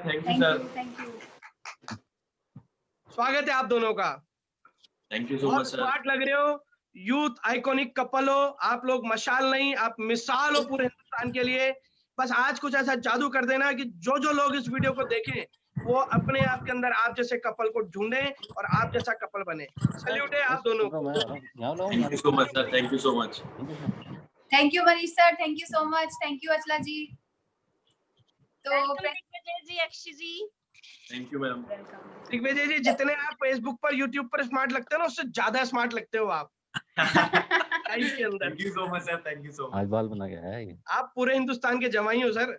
Thank you sir. Thank you. स्वागत है आप दोनों का। Thank you so much sir. Smart लग रहे हो, यूथ आइकॉनिक कपल हो आप लोग, मशाल नहीं आप मिसाल हो पूरे हिंदुस्तान के लिए। बस आज कुछ ऐसा जादू कर देना कि जो जो लोग इस वीडियो को देखें वो अपने आप के अंदर आप जैसे कपल को ढूंढें और आप जैसा कपल बने। सैल्यूट है आप दोनों को। Thank you so much sir, thank you so much. Thank you Manish sir, thank you so much, thank you Achala ji. तो Digvijay ji, Akshi ji, thank you ma'am. Digvijay ji, जितने आप फेसबुक पर यूट्यूब पर स्मार्ट लगते हो ना, उससे ज्यादा स्मार्ट लगते हो आप लाइफ के अंदर। Thank you so much sir, thank you so much. आज बाल बना गया है ये। आप पूरे हिंदुस्तान के जवाई हो सर।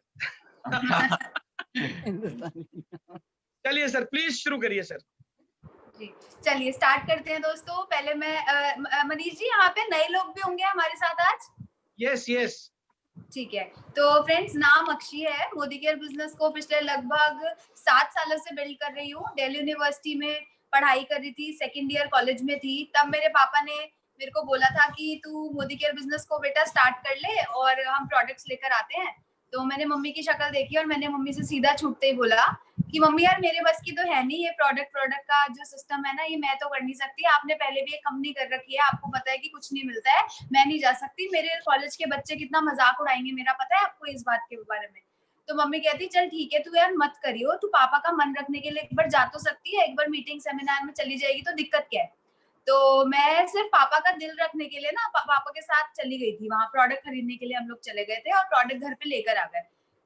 चलिए सर, प्लीज शुरू करिए सर। जी चलिए स्टार्ट करते हैं दोस्तों। पहले मैं मनीष जी, यहाँ पे नए लोग भी होंगे हमारे साथ आज। यस यस ठीक है, तो फ्रेंड्स नाम अक्षी है। मोदी केयर बिजनेस को पिछले लगभग 7 सालों से बिल्ड कर रही हूँ। दिल्ली यूनिवर्सिटी में पढ़ाई कर रही थी, सेकंड ईयर कॉलेज में थी, तब मेरे पापा ने मेरे को बोला था कि तू मोदी केयर बिजनेस को बेटा स्टार्ट कर ले और हम प्रोडक्ट्स लेकर आते हैं। तो मैंने मम्मी की शक्ल देखी और मैंने मम्मी से सीधा छूटते ही बोला कि मम्मी यार मेरे बस की तो है नहीं, ये प्रोडक्ट का जो सिस्टम है ना, ये मैं तो कर नहीं सकती। आपने पहले भी एक कंपनी कर रखी है, आपको पता है कि कुछ नहीं मिलता है, मैं नहीं जा सकती। मेरे कॉलेज के बच्चे कितना मजाक उड़ाएंगे मेरा, पता है आपको इस बात के बारे में। तो मम्मी कहती चल ठीक है, तू यार मत करियो, तू पापा का मन रखने के लिए एक बार जा तो सकती है, एक बार मीटिंग सेमिनार में चली जाएगी तो दिक्कत क्या है। तो मैं सिर्फ पापा का दिल रखने के लिए ना पापा के साथ चली गई थी। वहां प्रोडक्ट खरीदने के लिए हम लोग चले गए थे और प्रोडक्ट घर पे लेकर आ गए।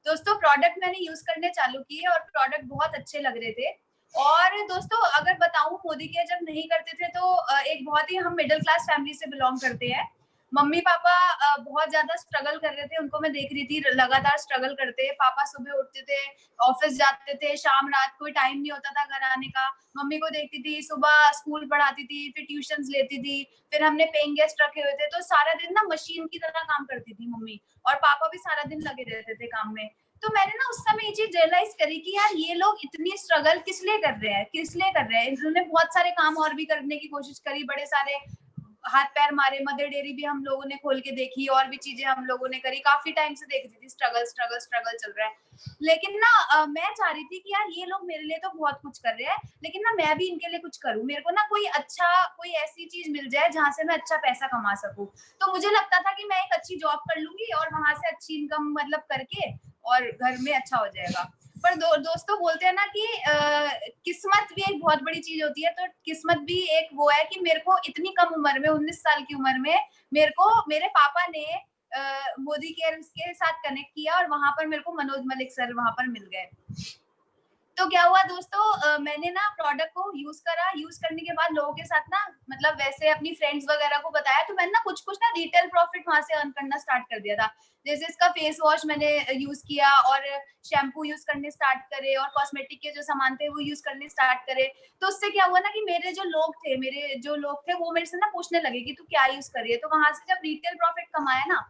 दोस्तों प्रोडक्ट मैंने यूज करने चालू किए और प्रोडक्ट बहुत अच्छे लग रहे थे। और दोस्तों अगर बताऊं, मोदी केयर जब नहीं करते थे तो एक बहुत ही हम मिडिल क्लास फैमिली से बिलोंग करते हैं। मम्मी पापा बहुत ज्यादा स्ट्रगल कर रहे थे, उनको मैं देख रही थी लगातार स्ट्रगल करते। पापा सुबह उठते थे, ऑफिस जाते थे, शाम रात कोई टाइम नहीं होता था घर आने का। मम्मी को देखती थी, सुबह स्कूल पढ़ाती थी, फिर ट्यूशंस लेती थी, फिर हमने पेइंग गेस्ट रखे हुए थे, तो सारा दिन ना मशीन की तरह काम करती थी मम्मी, और पापा भी सारा दिन लगे रहते थे काम में। तो मैंने ना उस समय ये चीज रियलाइज करी कि यार ये लोग इतनी स्ट्रगल किस लिए कर रहे हैं, किस लिए कर रहे हैं। इन्होंने बहुत सारे काम और भी करने की कोशिश करी, बड़े सारे हाथ पैर मारे, मदर डेयरी भी हम लोगों ने खोल के देखी, और भी चीजें हम लोगों ने करी। काफी टाइम से देख रही थी स्ट्रगल स्ट्रगल स्ट्रगल चल रहा है। लेकिन ना मैं चाह रही थी कि यार ये लोग मेरे लिए तो बहुत कुछ कर रहे हैं, लेकिन ना मैं भी इनके लिए कुछ करूं। मेरे को ना कोई ऐसी चीज मिल जाए जहां से मैं अच्छा पैसा कमा सकूं। तो मुझे लगता था कि मैं एक अच्छी जॉब कर लूंगी और वहां से अच्छी इनकम मतलब करके और घर में अच्छा हो जाएगा। पर दोस्तों बोलते हैं ना कि किस्मत भी एक बहुत बड़ी चीज होती है। तो किस्मत भी एक वो है कि मेरे को इतनी कम उम्र में, 19 साल की उम्र में, मेरे को मेरे पापा ने मोदी केयर के साथ कनेक्ट किया और वहां पर मेरे को मनोज मलिक सर वहां पर मिल गए। तो क्या हुआ दोस्तों, मैंने ना प्रोडक्ट को यूज करा। यूज करने के बाद लोगों के साथ ना मतलब वैसे अपनी फ्रेंड्स वगैरह को बताया, तो मैंने ना कुछ ना रिटेल प्रॉफिट वहां से अर्न करना स्टार्ट कर दिया था। जैसे इसका फेस वॉश मैंने यूज किया और शैम्पू यूज करने स्टार्ट करे और कॉस्मेटिक के जो सामान थे वो यूज करने स्टार्ट करे। तो उससे क्या हुआ ना कि मेरे जो लोग थे वो मेरे से ना पूछने लगे कि तू क्या यूज कर रही है। तो वहां से जब रिटेल प्रॉफिट कमाया ना,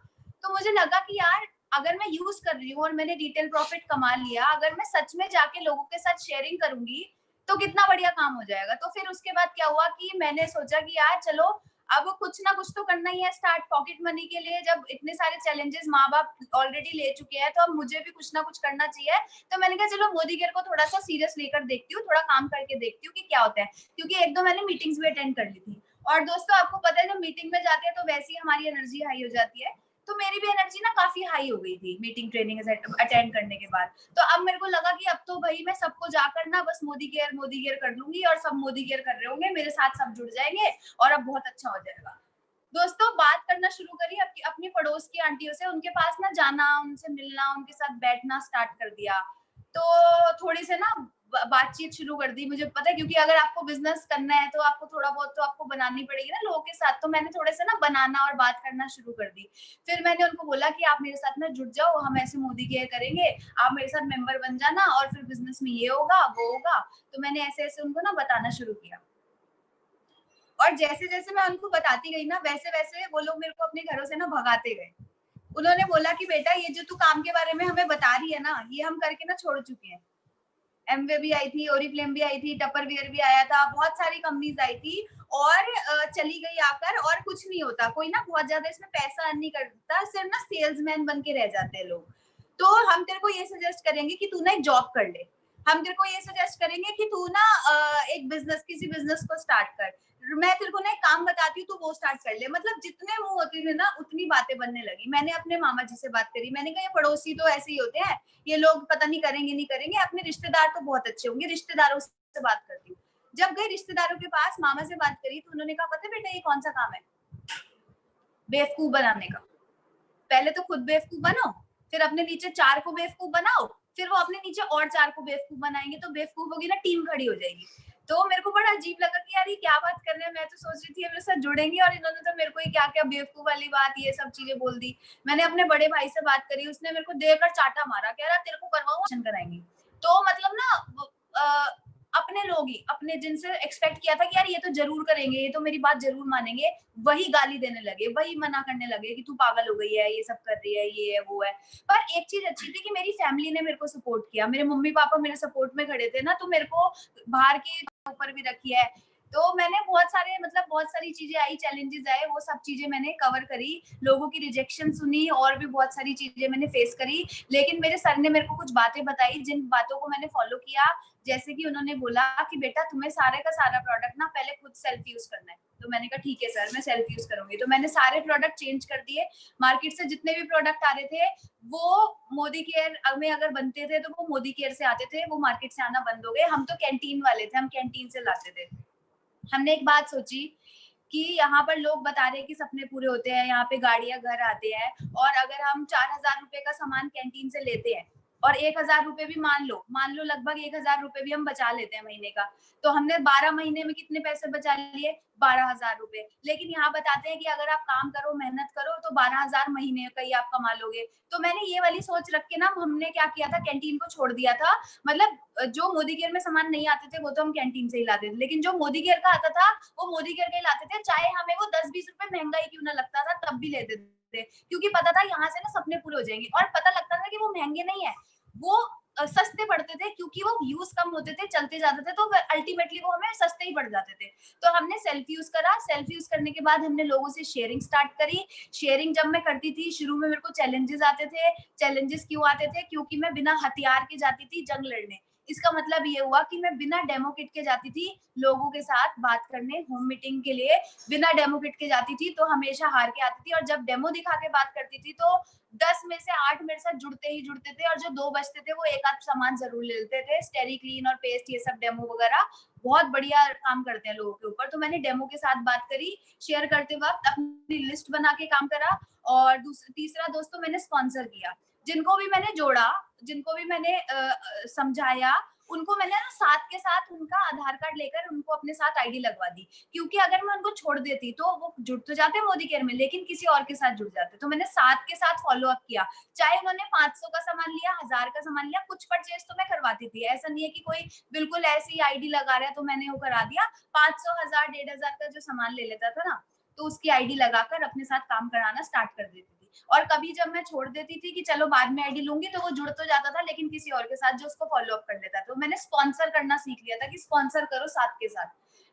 तो मुझे लगा कि यार अगर मैं यूज कर रही हूँ और मैंने रिटेल प्रॉफिट कमा लिया, अगर मैं सच में जाके लोगों के साथ शेयरिंग करूंगी तो कितना बढ़िया काम हो जाएगा। तो फिर उसके बाद क्या हुआ कि मैंने सोचा कि यार चलो अब कुछ ना कुछ तो करना ही है स्टार्ट पॉकेट मनी के लिए। जब इतने सारे चैलेंजेस माँ बाप ऑलरेडी ले चुके हैं तो अब मुझे भी कुछ ना कुछ करना चाहिए। तो मैंने कहा चलो मोदी केयर को थोड़ा सा सीरियस लेकर देखती हूँ, थोड़ा काम करके देखती हूँ कि क्या होता है। क्योंकि एक दो मैंने मीटिंग्स भी अटेंड कर ली थी। और दोस्तों आपको पता है जब मीटिंग में जाते हैं तो वैसे ही हमारी एनर्जी हाई हो जाती है। तो मेरी भी एनर्जी ना काफी हाई हो गई थी मीटिंग ट्रेनिंग अटेंड करने के बाद। तो अब मेरे को लगा कि अब तो भाई मैं सबको जाकर ना बस मोदी केयर कर लूंगी और सब मोदी केयर कर रहे होंगे, मेरे साथ सब जुड़ जाएंगे और अब बहुत अच्छा हो जाएगा। दोस्तों बात करना शुरू करी अपनी पड़ोस की आंटियों से, उनके पास ना जाना, उनसे मिलना, उनके साथ बैठना स्टार्ट कर दिया। तो थोड़ी से ना बातचीत शुरू कर दी। मुझे पता है क्योंकि अगर आपको बिजनेस करना है तो आपको थोड़ा बहुत तो आपको बनानी पड़ेगी ना लोगों के साथ। तो मैंने थोड़े से ना बनाना और बात करना शुरू कर दी। फिर मैंने उनको बोला कि आप मेरे साथ ना जुड़ जाओ, हम ऐसे मोदी केयर करेंगे, आप मेरे साथ मेंबर बन जाना और फिर बिजनेस में ये होगा वो होगा। तो मैंने ऐसे ऐसे उनको ना बताना शुरू किया। और जैसे जैसे मैं उनको बताती गई ना वैसे वैसे वो लोग मेरे को अपने घरों से ना भगाते गए। उन्होंने बोला कि बेटा ये जो तू काम के बारे में हमें बता रही है ना, ये हम करके ना छोड़ चुके हैं। एमवे भी आई थी, ओरिफ्लेम भी आई थी, टपरवेयर भी आया था, बहुत सारी कंपनीज आई थी और चली गई आकर। और कुछ नहीं होता, कोई ना बहुत ज्यादा इसमें पैसा अर्न नहीं करता, सिर्फ ना सेल्समैन बन के रह जाते हैं लोग। तो हम तेरे को ये सजेस्ट करेंगे कि तू ना एक जॉब कर ले। हम तेरे को ये सजेस्ट करेंगे कि तू ना एक बिजनेस, किसी बिजनेस को स्टार्ट कर, मैं तेरे को ना एक काम बताती हूँ, तू वो स्टार्ट कर ले। मतलब जितने मुंह होते थे ना उतनी बातें बनने लगी। मैंने अपने मामा जी से बात करी, मैंने कहा ये पड़ोसी तो ऐसे ही होते हैं, ये लोग पता नहीं करेंगे नहीं करेंगे, अपने रिश्तेदार तो बहुत अच्छे होंगे, रिश्तेदारों से बात करती हूँ। जब गई रिश्तेदारों के पास, मामा से बात करी तो उन्होंने कहा पता बेटा ये कौन सा काम है, बेवकूफ बनाने का। पहले तो खुद बेवकूफ बनो, फिर अपने नीचे 4 को बेवकूफ बनाओ, फिर वो अपने नीचे और 4 को बेवकूफ बनाएंगे, तो बेवकूफ होगी ना, टीम खड़ी हो जाएगी। तो मेरे को बड़ा अजीब लगा कि यार ये क्या बात कर रहे हैं, मैं तो सोच रही थी ये मेरे साथ जुड़ेंगे और इन्होंने तो मेरे को ही क्या क्या बेवकूफ वाली बात, ये सब चीजें बोल दी। मैंने अपने बड़े भाई से बात करी, उसने मेरे को देकर चाटा मारा, कह रहा तेरे को करवाऊं कराएंगे। तो मतलब ना अपने लोग ही, अपने जिनसे एक्सपेक्ट किया था कि यार ये तो जरूर करेंगे, ये तो मेरी बात जरूर मानेंगे, वही गाली देने लगे, वही मना करने लगे कि तू पागल हो गई है, ये सब कर रही है, ये है वो है। पर एक चीज अच्छी थी कि मेरी फैमिली ने मेरे को सपोर्ट किया, मेरे मम्मी पापा मेरे सपोर्ट में खड़े थे ना, तो मेरे को बाहर के ऊपर भी रखी है। तो मैंने बहुत सारी चीजें आई, चैलेंजेस आए, वो सब चीजें मैंने कवर करी, लोगों की रिजेक्शन सुनी और भी बहुत सारी चीजें मैंने फेस करी। लेकिन मेरे सर ने मेरे को कुछ बातें बताई, जिन बातों को मैंने फॉलो किया। जैसे कि उन्होंने बोला कि बेटा तुम्हें सारे का सारा प्रोडक्ट ना पहले खुद सेल्फ यूज करना है। तो मैंने कहा ठीक है सर, मैं सेल्फ यूज करूंगी। तो मैंने सारे प्रोडक्ट चेंज कर दिए, मार्केट से जितने भी प्रोडक्ट आ रहे थे वो मोदी केयर में अगर बनते थे तो वो मोदी केयर से आते थे, वो मार्केट से आना बंद हो गए। हम तो कैंटीन वाले थे, हम कैंटीन से लाते थे। हमने एक बात सोची कि यहाँ पर लोग बता रहे हैं कि सपने पूरे होते हैं, यहाँ पे गाड़ियां घर आते हैं, और अगर हम 4000 रुपए का सामान कैंटीन से लेते हैं और 1000 रुपए भी मान लो लगभग 1000 रुपए भी हम बचा लेते हैं महीने का, तो हमने 12 महीने में कितने पैसे बचा लिए, 12,000 रुपए। लेकिन यहाँ बताते हैं कि अगर आप काम करो, मेहनत करो तो 12,000 महीने का ही आप कमा लोगे। तो मैंने ये वाली सोच रख के ना हमने क्या किया था, कैंटीन को छोड़ दिया था। मतलब जो मोदी केयर में सामान नहीं आते थे वो तो हम कैंटीन से ही लाते थे, लेकिन जो मोदी केयर का आता था वो मोदी केयर का ही लाते थे, चाहे हमें वो 10-20 रुपए महंगा ही क्यों ना लगता था, तब भी लेते थे, क्योंकि पता था यहाँ से ना सपने पूरे हो जाएंगे। और पता लगता था कि वो महंगे नहीं है, वो सस्ते पड़ते थे, क्योंकि वो यूज कम होते थे, चलते जाते थे, तो अल्टीमेटली वो हमें सस्ते ही पड़ जाते थे। तो हमने सेल्फ यूज करा, सेल्फ यूज करने के बाद हमने लोगों से शेयरिंग स्टार्ट करी। शेयरिंग जब मैं करती थी, शुरू में मेरे को चैलेंजेस आते थे। चैलेंजेस क्यों आते थे, क्योंकि मैं बिना हथियार के जाती थी जंग लड़ने। इसका मतलब ये हुआ कि मैं बिना डेमो किट के जाती थी लोगों के साथ बात करने, होम मीटिंग के लिए बिना डेमो किट के जाती थी, तो हमेशा हार के आती थी। और जब डेमो दिखा के बात करती थी तो 10 में से 8 मेरे साथ जुड़ते थे, और जो 2 बचते थे वो एक आध सामान जरूर ले लेते थे, स्टेरी क्लीन और पेस्ट, ये सब डेमो वगैरह बहुत बढ़िया काम करते हैं लोगों के ऊपर। तो मैंने डेमो के साथ बात करी, शेयर करते वक्त अपनी लिस्ट बना के काम करा। और तीसरा दोस्तों मैंने स्पॉन्सर किया, जिनको भी मैंने जोड़ा, जिनको भी मैंने समझाया, उनको मैंने ना साथ के साथ उनका आधार कार्ड लेकर उनको अपने साथ आईडी लगवा दी, क्योंकि अगर मैं उनको छोड़ देती तो वो जुड़ तो जाते मोदी केयर में, लेकिन किसी और के साथ जुड़ जाते। तो मैंने साथ के साथ फॉलो अप किया, चाहे उन्होंने 500 का सामान लिया, 1000 का सामान लिया, कुछ परचेज तो मैं करवाती थी। ऐसा नहीं है कि कोई बिल्कुल ऐसे ही आईडी लगा रहा है तो मैंने वो करा दिया। 500, 1000, 1500 का जो सामान ले लेता था ना, तो उसकी आईडी लगाकर अपने साथ काम कराना स्टार्ट कर देती थी। और कभी जब मैं छोड़ देती थी कि चलो बाद में आईडी लूंगी, तो वो जुड़ तो जाता था लेकिन किसी और के साथ जो उसको फॉलो अप कर लेता था। तो मैंने स्पॉन्सर करना सीख लिया था कि स्पॉन्सर करो साथ के साथ,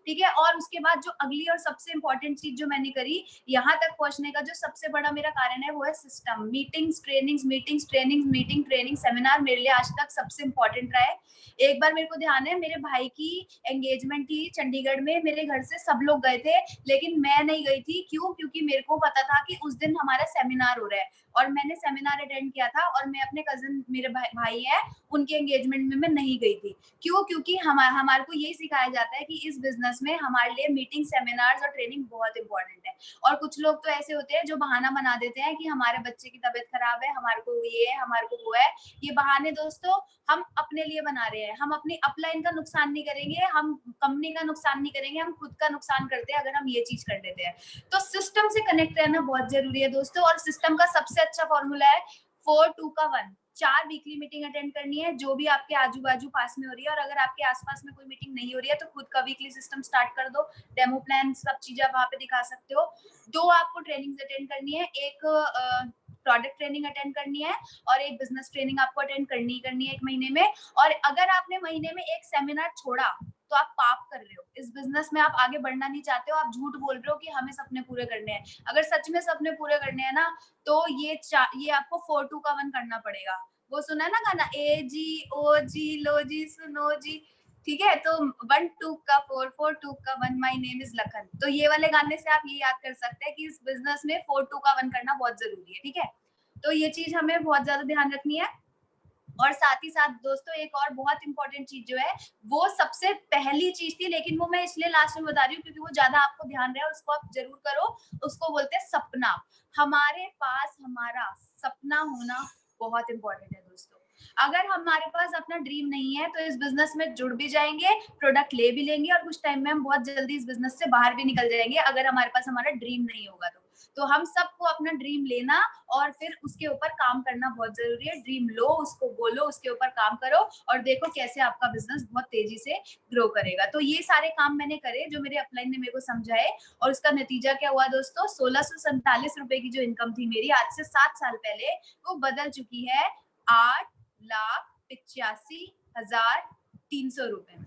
ठीक है। और उसके बाद जो अगली और सबसे इंपॉर्टेंट चीज जो मैंने करी, यहाँ तक पहुंचने का जो सबसे बड़ा मेरा कारण है वो है सिस्टम। मीटिंग्स, ट्रेनिंग, सेमिनार मेरे लिए आज तक सबसे इंपॉर्टेंट रहा है। एक बार मेरे को ध्यान है, मेरे भाई की एंगेजमेंट थी चंडीगढ़ में, मेरे घर से सब लोग गए थे लेकिन मैं नहीं गई थी। क्यों? क्योंकि मेरे को पता था कि उस दिन हमारा सेमिनार हो रहा है, और मैंने सेमिनार अटेंड किया था, और मैं अपने कजिन, मेरे भाई है, उनके एंगेजमेंट में मैं नहीं गई थी। क्यों? क्योंकि हमारे को यही सिखाया जाता है कि इस बिजनेस में हमारे लिए मीटिंग, सेमिनार्स और ट्रेनिंग बहुत इंपॉर्टेंट है। और कुछ लोग तो ऐसे होते हैं जो बहाना बना देते हैं कि हमारे बच्चे की तबीयत खराब है, हमारे को ये है, हमारे को वो है। ये बहाने दोस्तों हम अपने लिए बना रहे हैं। हम अपनी अपलाइन का नुकसान नहीं करेंगे, हम कंपनी का नुकसान नहीं करेंगे, हम खुद का नुकसान करते हैं अगर हम ये चीज कर लेते हैं। तो सिस्टम से कनेक्ट रहना बहुत जरूरी है दोस्तों। और सिस्टम का सबसे अच्छा फॉर्मूला है 4-2 का 1। 4 वीकली मीटिंग अटेंड करनी है जो भी आपके आजू बाजू पास में हो रही है, और अगर आपके आसपास में कोई मीटिंग नहीं हो रही है तो खुद का वीकली सिस्टम स्टार्ट कर दो। डेमो प्लान सब चीजें वहां पे दिखा सकते हो। 2 आपको ट्रेनिंग अटेंड करनी है, एक प्रोडक्ट ट्रेनिंग अटेंड करनी है और एक बिजनेस ट्रेनिंग आपको अटेंड करनी है 1 महीने में। और अगर आपने महीने में एक सेमिनार छोड़ा तो आप पाप कर रहे हो। इस बिजनेस में आप आगे बढ़ना नहीं चाहते हो, आप झूठ बोल रहे हो कि हमें सपने पूरे करने हैं। अगर सच में सपने पूरे करने हैं ना, तो ये आपको 4-2 का 1 करना पड़ेगा। वो सुना है ना गाना, ए जी ओ जी लो जी सुनो जी, ठीक है। तो 1 2 का 4 4 2 का 1, माय नेम इज लखन। तो ये वाले गाने से आप ये याद कर सकते हैं कि इस बिजनेस में 4 2 का 1 करना बहुत जरूरी है, ठीक है। तो ये चीज हमें बहुत ज्यादा ध्यान रखनी है। और साथ ही साथ दोस्तों एक और बहुत इंपॉर्टेंट चीज जो है, वो सबसे पहली चीज थी, लेकिन वो मैं इसलिए लास्ट में बता रही हूँ क्योंकि वो ज्यादा आपको ध्यान रहे और उसको आप जरूर करो। उसको बोलते हैं सपना। हमारे पास हमारा सपना होना बहुत इंपॉर्टेंट है दोस्तों। अगर हमारे पास अपना ड्रीम नहीं है तो इस बिजनेस में जुड़ भी जाएंगे, प्रोडक्ट ले भी लेंगे और कुछ टाइम में हम बहुत जल्दी इस बिजनेस से बाहर भी निकल जाएंगे, अगर हमारे पास हमारा ड्रीम नहीं होगा तो हम सबको अपना ड्रीम लेना और फिर उसके ऊपर काम करना बहुत जरूरी है। ड्रीम लो, उसको बोलो, उसके ऊपर काम करो और देखो कैसे आपका बिजनेस बहुत तेजी से ग्रो करेगा। तो ये सारे काम मैंने करे जो मेरे अपलाइन ने मेरे को समझाए, और उसका नतीजा क्या हुआ दोस्तों, 1647 रुपए की जो इनकम थी मेरी आज से 7 साल पहले, वो बदल चुकी है 8,85,300 रुपए में।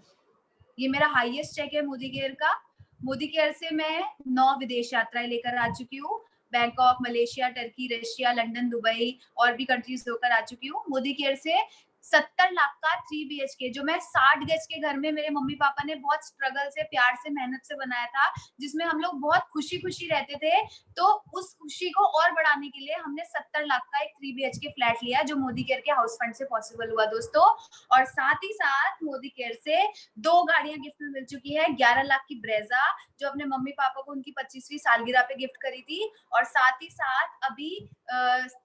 ये मेरा हाईएस्ट चेक है मोदी केयर का। मोदी केयर से मैं 9 विदेश यात्राएं लेकर आ चुकी हूँ। Bangkok, Malaysia, Turkey, Russia, London, Dubai और भी कंट्रीज होकर आ चुकी हूँ। मोदी केयर से 70 लाख का 3 BHK जो मैं 60 गज के घर में मेरे मम्मी पापा ने बहुत स्ट्रगल से, प्यार से, मेहनत से बनाया था, जिसमें हम लोग बहुत खुशी खुशी रहते थे। तो उस खुशी को और बढ़ाने के लिए हमने 70 लाख का एक 3 BHK फ्लैट लिया जो मोदी केयर के हाउस फंड से पॉसिबल हुआ दोस्तों। और साथ ही साथ मोदी केयर से 2 गाड़ियां गिफ्ट में मिल चुकी है। 11 लाख की ब्रेजा जो अपने मम्मी पापा को उनकी 25वीं सालगिरह पे गिफ्ट करी थी। और साथ ही साथ अभी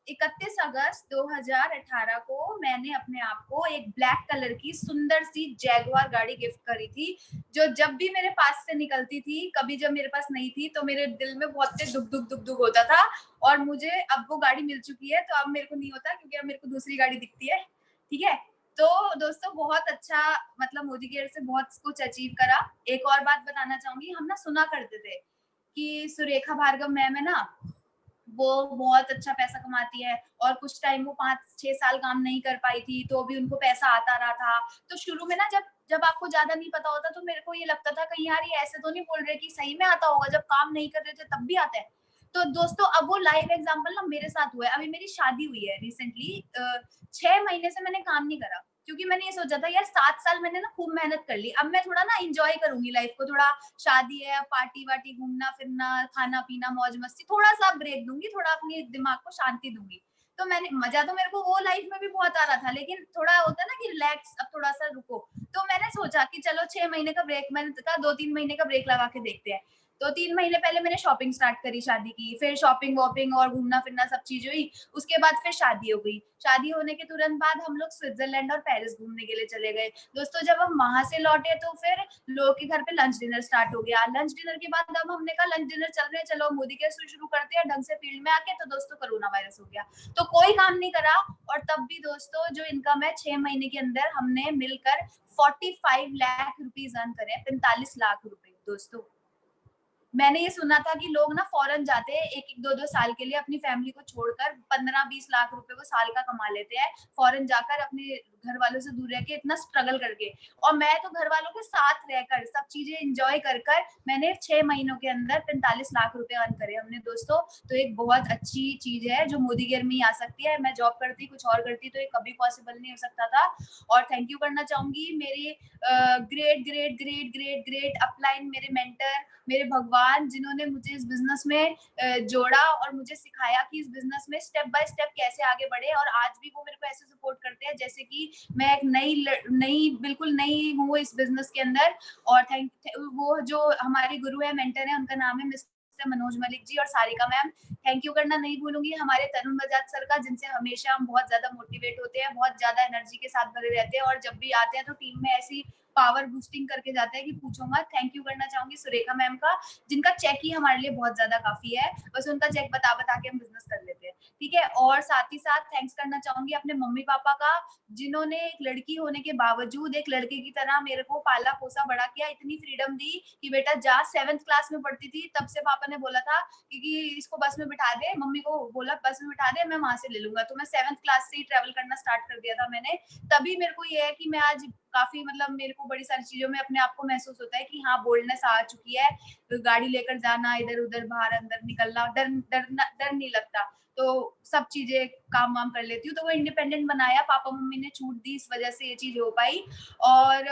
31 अगस्त 2018 को मैंने अपने आप को एक ब्लैक कलर की सुंदर सी जैगुआर गाड़ी गिफ्ट करी थी, जो जब भी मेरे पास से निकलती थी, कभी जब मेरे पास नहीं थी तो मेरे दिल में बहुत तेज दुख दुख दुख दुख होता था। और मुझे अब वो गाड़ी मिल चुकी है तो अब मेरे को नहीं होता, क्योंकि अब मेरे को दूसरी गाड़ी दिखती है, ठीक है। तो दोस्तों बहुत अच्छा, मतलब मोदी केयर से बहुत कुछ अचीव करा। एक और बात बताना चाहूंगी, हम ना सुना करते थे कि सुरेखा भार्गव मैम है ना, वो बहुत अच्छा पैसा कमाती है, और कुछ टाइम वो 5-6 साल काम नहीं कर पाई थी तो भी उनको पैसा आता रहा था। तो शुरू में ना जब जब आपको ज्यादा नहीं पता होता तो मेरे को ये लगता था कहीं यार ये ऐसे तो नहीं बोल रहे कि सही में आता होगा, जब काम नहीं कर रहे थे तब भी आता है। तो दोस्तों अब वो लाइव एग्जांपल ना मेरे साथ हुआ है। अभी मेरी शादी हुई है रिसेंटली, 6 महीने से मैंने काम नहीं करा, क्योंकि मैंने ये सोचा था यार 7 साल मैंने ना खूब मेहनत कर ली, अब मैं थोड़ा ना एंजॉय करूंगी लाइफ को, थोड़ा शादी है, पार्टी वार्टी, घूमना फिरना, खाना पीना, मौज मस्ती, थोड़ा सा ब्रेक दूंगी, थोड़ा अपने दिमाग को शांति दूंगी। तो मैंने मजा तो मेरे को वो लाइफ में भी बहुत आ रहा था, लेकिन थोड़ा होता है ना कि रिलैक्स, अब थोड़ा सा रुको। तो मैंने सोचा कि चलो 6 महीने का ब्रेक, मैंने कहा 2-3 महीने का ब्रेक लगा के देखते हैं। तो 3 महीने पहले मैंने शॉपिंग स्टार्ट करी शादी की, फिर शॉपिंग वॉपिंग और घूमना फिरना सब चीज हुई। उसके बाद फिर शादी हो गई। शादी होने के तुरंत बाद हम लोग स्विट्जरलैंड और पेरिस घूमने के लिए चले गए। दोस्तों जब हम वहां से लौटे तो फिर लोग के घर पे लंच डिनर स्टार्ट हो गया। लंच डिनर के बाद अब हमने कहा लंच डिनर चल रहे हैं, चलो मोदी केयर से शुरू करते हैं ढंग से फील्ड में आके। तो दोस्तों कोरोना वायरस हो गया, तो कोई काम नहीं करा। और तब भी दोस्तों जो इनकम है 6 महीने के अंदर हमने मिलकर 45 लाख रुपीज अर्न करे, 45 लाख रुपए। दोस्तों मैंने ये सुना था कि लोग ना फॉरेन जाते हैं 1-2 साल के लिए, अपनी फैमिली को छोड़कर 15-20 लाख रुपए वो साल का कमा लेते हैं, फॉरेन जाकर अपने घर वालों से दूर रह के, इतना स्ट्रगल करके। और मैं तो घर वालों के साथ रहकर सब चीजें एंजॉय कर कर मैंने 6 महीनों के अंदर 45 लाख रुपए अर्न करे हमने दोस्तों। तो एक बहुत अच्छी चीज है जो मोदी केयर में ही आ सकती है। मैं जॉब करती, कुछ और करती तो ये कभी पॉसिबल नहीं हो सकता था। और थैंक यू करना चाहूंगी मेरे great great great great great upline, मेरे मेंटर, मेरे भगवान, जिन्होंने मुझे इस बिजनेस में जोड़ा और मुझे सिखाया कि इस बिजनेस में स्टेप बाय स्टेप कैसे आगे बढ़े। और आज भी वो मेरे को ऐसे सपोर्ट करते हैं जैसे कि मैं एक नई बिल्कुल नई हूँ इस बिजनेस के अंदर। और वो जो हमारे गुरु है, मेंटर है, उनका नाम है मिस्टर मनोज मलिक जी और सारिका मैम। थैंक यू करना नहीं भूलूंगी हमारे तरुण बजाज सर का, जिनसे हमेशा हम बहुत ज्यादा मोटिवेट होते हैं, बहुत ज्यादा एनर्जी के साथ भरे रहते हैं, और जब भी आते हैं तो टीम में ऐसी पावर बूस्टिंग करके जाते हैं कि पूछो मत। थैंक यू करना चाहूंगी सुरेखा मैम का, जिनका चेक ही हमारे लिए बहुत ज्यादा काफी है, बस उनका चेक बता बता के हम बिजनेस कर लेते हैं, ठीक है। और साथ ही साथ थैंक्स करना चाहूंगी अपने मम्मी पापा का, जिन्होंने एक लड़की होने के बावजूद एक लड़के की तरह मेरे को पाला पोसा बड़ा किया, इतनी फ्रीडम दी कि बेटा जा। 7th क्लास में पढ़ती थी तब से पापा ने बोला था कि इसको बस में बिठा दे, मम्मी को बोला बस में बिठा दे, मैं वहां से ले लूंगा। तो मैं 7th क्लास से ही ट्रेवल करना स्टार्ट कर दिया था मैंने। तभी मेरे को ये है कि मैं आज काफी मतलब मेरे को बड़ी सारी चीजों में अपने आप को महसूस होता है कि हाँ बोल्डनेस आ चुकी है, तो गाड़ी लेकर जाना, इधर उधर बाहर अंदर निकलना, डर नहीं लगता, तो सब चीजें काम वाम कर लेती हूँ। तो वो इंडिपेंडेंट बनाया, पापा मम्मी ने छूट दी, इस वजह से ये चीज हो पाई। और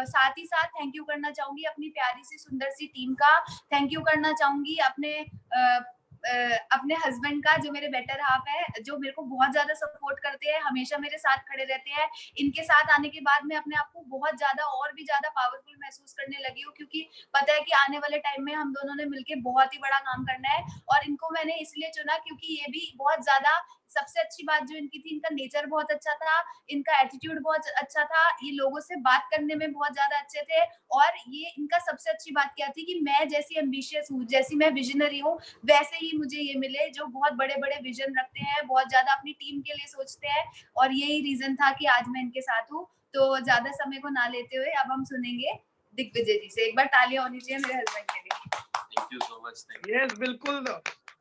साथ ही साथ थैंक यू करना चाहूंगी अपनी प्यारी सी सुंदर सी टीम का, थैंक यू करना चाहूंगी अपने हस्बैंड का, जो मेरे बेटर हाफ है, जो मेरे को बहुत ज्यादा सपोर्ट करते हैं, हमेशा मेरे साथ खड़े रहते हैं। इनके साथ आने के बाद मैं अपने आप को बहुत ज्यादा और भी ज्यादा पावरफुल महसूस करने लगी हूँ, क्योंकि पता है कि आने वाले टाइम में हम दोनों ने मिलकर बहुत ही बड़ा काम करना है। और इनको मैंने इसलिए चुना क्योंकि ये भी बहुत ज्यादा, सबसे अच्छी बात जो इनकी थी, इनका नेचर बहुत अच्छा था, इनका एटीट्यूड बहुत अच्छा था, ये लोगों से बात करने में बहुत ज्यादा अच्छे थे। और ये इनका सबसे अच्छी बात क्या थी कि मैं जैसी एम्बिशियस हूँ, जैसी मैं विजनरी हूँ, वैसे ही मुझे ये मिले, जो बहुत बड़े बड़े विजन रखते हैं, बहुत ज्यादा अपनी टीम के लिए सोचते हैं। और यही रीजन था कि आज मैं इनके साथ हूँ। तो ज्यादा समय को ना लेते हुए अब हम सुनेंगे दिग्विजय जी से। एक बार तालियां होनी चाहिए मेरे हस्बैंड के लिए। Thank you so much. Yes बिल्कुल,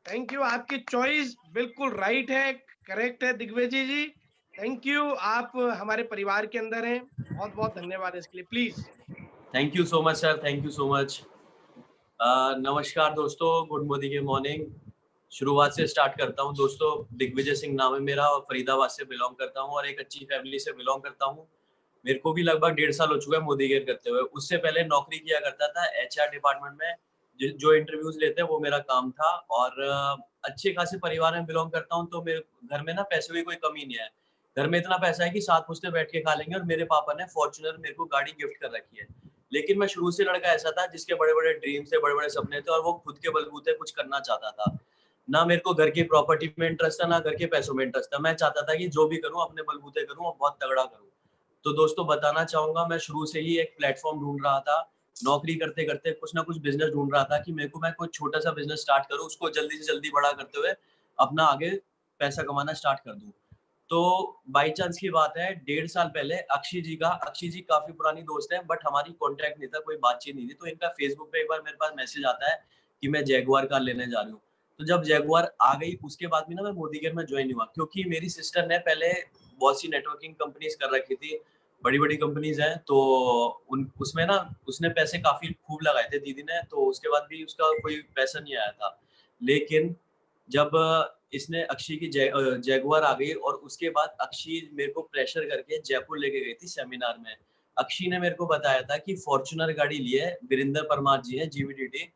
थैंक यू, आपकी चॉइस बिल्कुल राइट है, करेक्ट है दिग्विजय जी, थैंक यू, आप हमारे परिवार के अंदर हैं, बहुत बहुत धन्यवाद इसके लिए। Please. Thank you so much sir, thank you so much. नमस्कार दोस्तों, गुड मॉर्निंग मॉर्निंग। शुरुआत से स्टार्ट करता हूँ दोस्तों। दिग्विजय सिंह नाम है मेरा और फरीदाबाद से बिलोंग करता हूँ और एक अच्छी फैमिली से बिलोंग करता हूँ। मेरे को भी लगभग 1.5 साल हो चुका है मोदी केयर करते हुए। उससे पहले नौकरी किया करता था HR डिपार्टमेंट में, जो इंटरव्यूज लेते हैं वो मेरा काम था। और अच्छे खासे परिवार में बिलोंग करता हूँ, तो मेरे घर में ना पैसे की कोई कमी नहीं है। घर में इतना पैसा है कि 7 पुश्ते बैठ के खा लेंगे। और मेरे पापा ने फॉर्च्यूनर मेरे को गाड़ी गिफ्ट कर रखी है। लेकिन मैं शुरू से लड़का ऐसा था जिसके बड़े बड़े ड्रीम्स थे, बड़े बड़े सपने थे, और वो खुद के बलबूते कुछ करना चाहता था। ना मेरे को घर की प्रॉपर्टी में इंटरेस्ट था, ना घर के पैसों में इंटरेस्ट था। मैं चाहता था कि जो भी करूँ अपने बलबूते करूँ और बहुत तगड़ा करूँ। तो दोस्तों बताना चाहूंगा, मैं शुरू से ही एक प्लेटफॉर्म ढूंढ रहा था। नौकरी करते करते कुछ ना कुछ बिजनेस ढूंढ रहा था कि मैं कोई छोटा सा बिजनेस स्टार्ट करूँ, उसको जल्दी से जल्दी बड़ा करते हुए अपना आगे पैसा कमाना स्टार्ट कर दूं। तो बाई चांस की बात है, 1.5 साल पहले अक्षय जी काफी पुरानी दोस्त है, बट हमारी कांटेक्ट नहीं था, कोई बातचीत नहीं थी। तो इनका फेसबुक पे एक बार मेरे पास मैसेज आता है कि मैं जैगुआर कार लेने जा रही हूँ। तो जब जैगुआर आ गई उसके बाद भी ना मैं मोदी केयर में ज्वाइन हुआ, क्योंकि मेरी सिस्टर ने पहले बहुत सी नेटवर्किंग कंपनीज कर रखी थी, बड़ी बड़ी कंपनीज हैं। तो उसमें ना उसने पैसे काफी खूब लगाए थे दीदी ने, तो उसके बाद भी उसका कोई पैसा नहीं आया था। लेकिन जब इसने अक्षय की जैगुआर आ गई और उसके बाद अक्षय मेरे को प्रेशर करके जयपुर लेके गई थी सेमिनार में। अक्षय ने मेरे को बताया था कि फॉर्च्यूनर गाड़ी ली है, वीरेंद्र परमार जी हैं GVTT,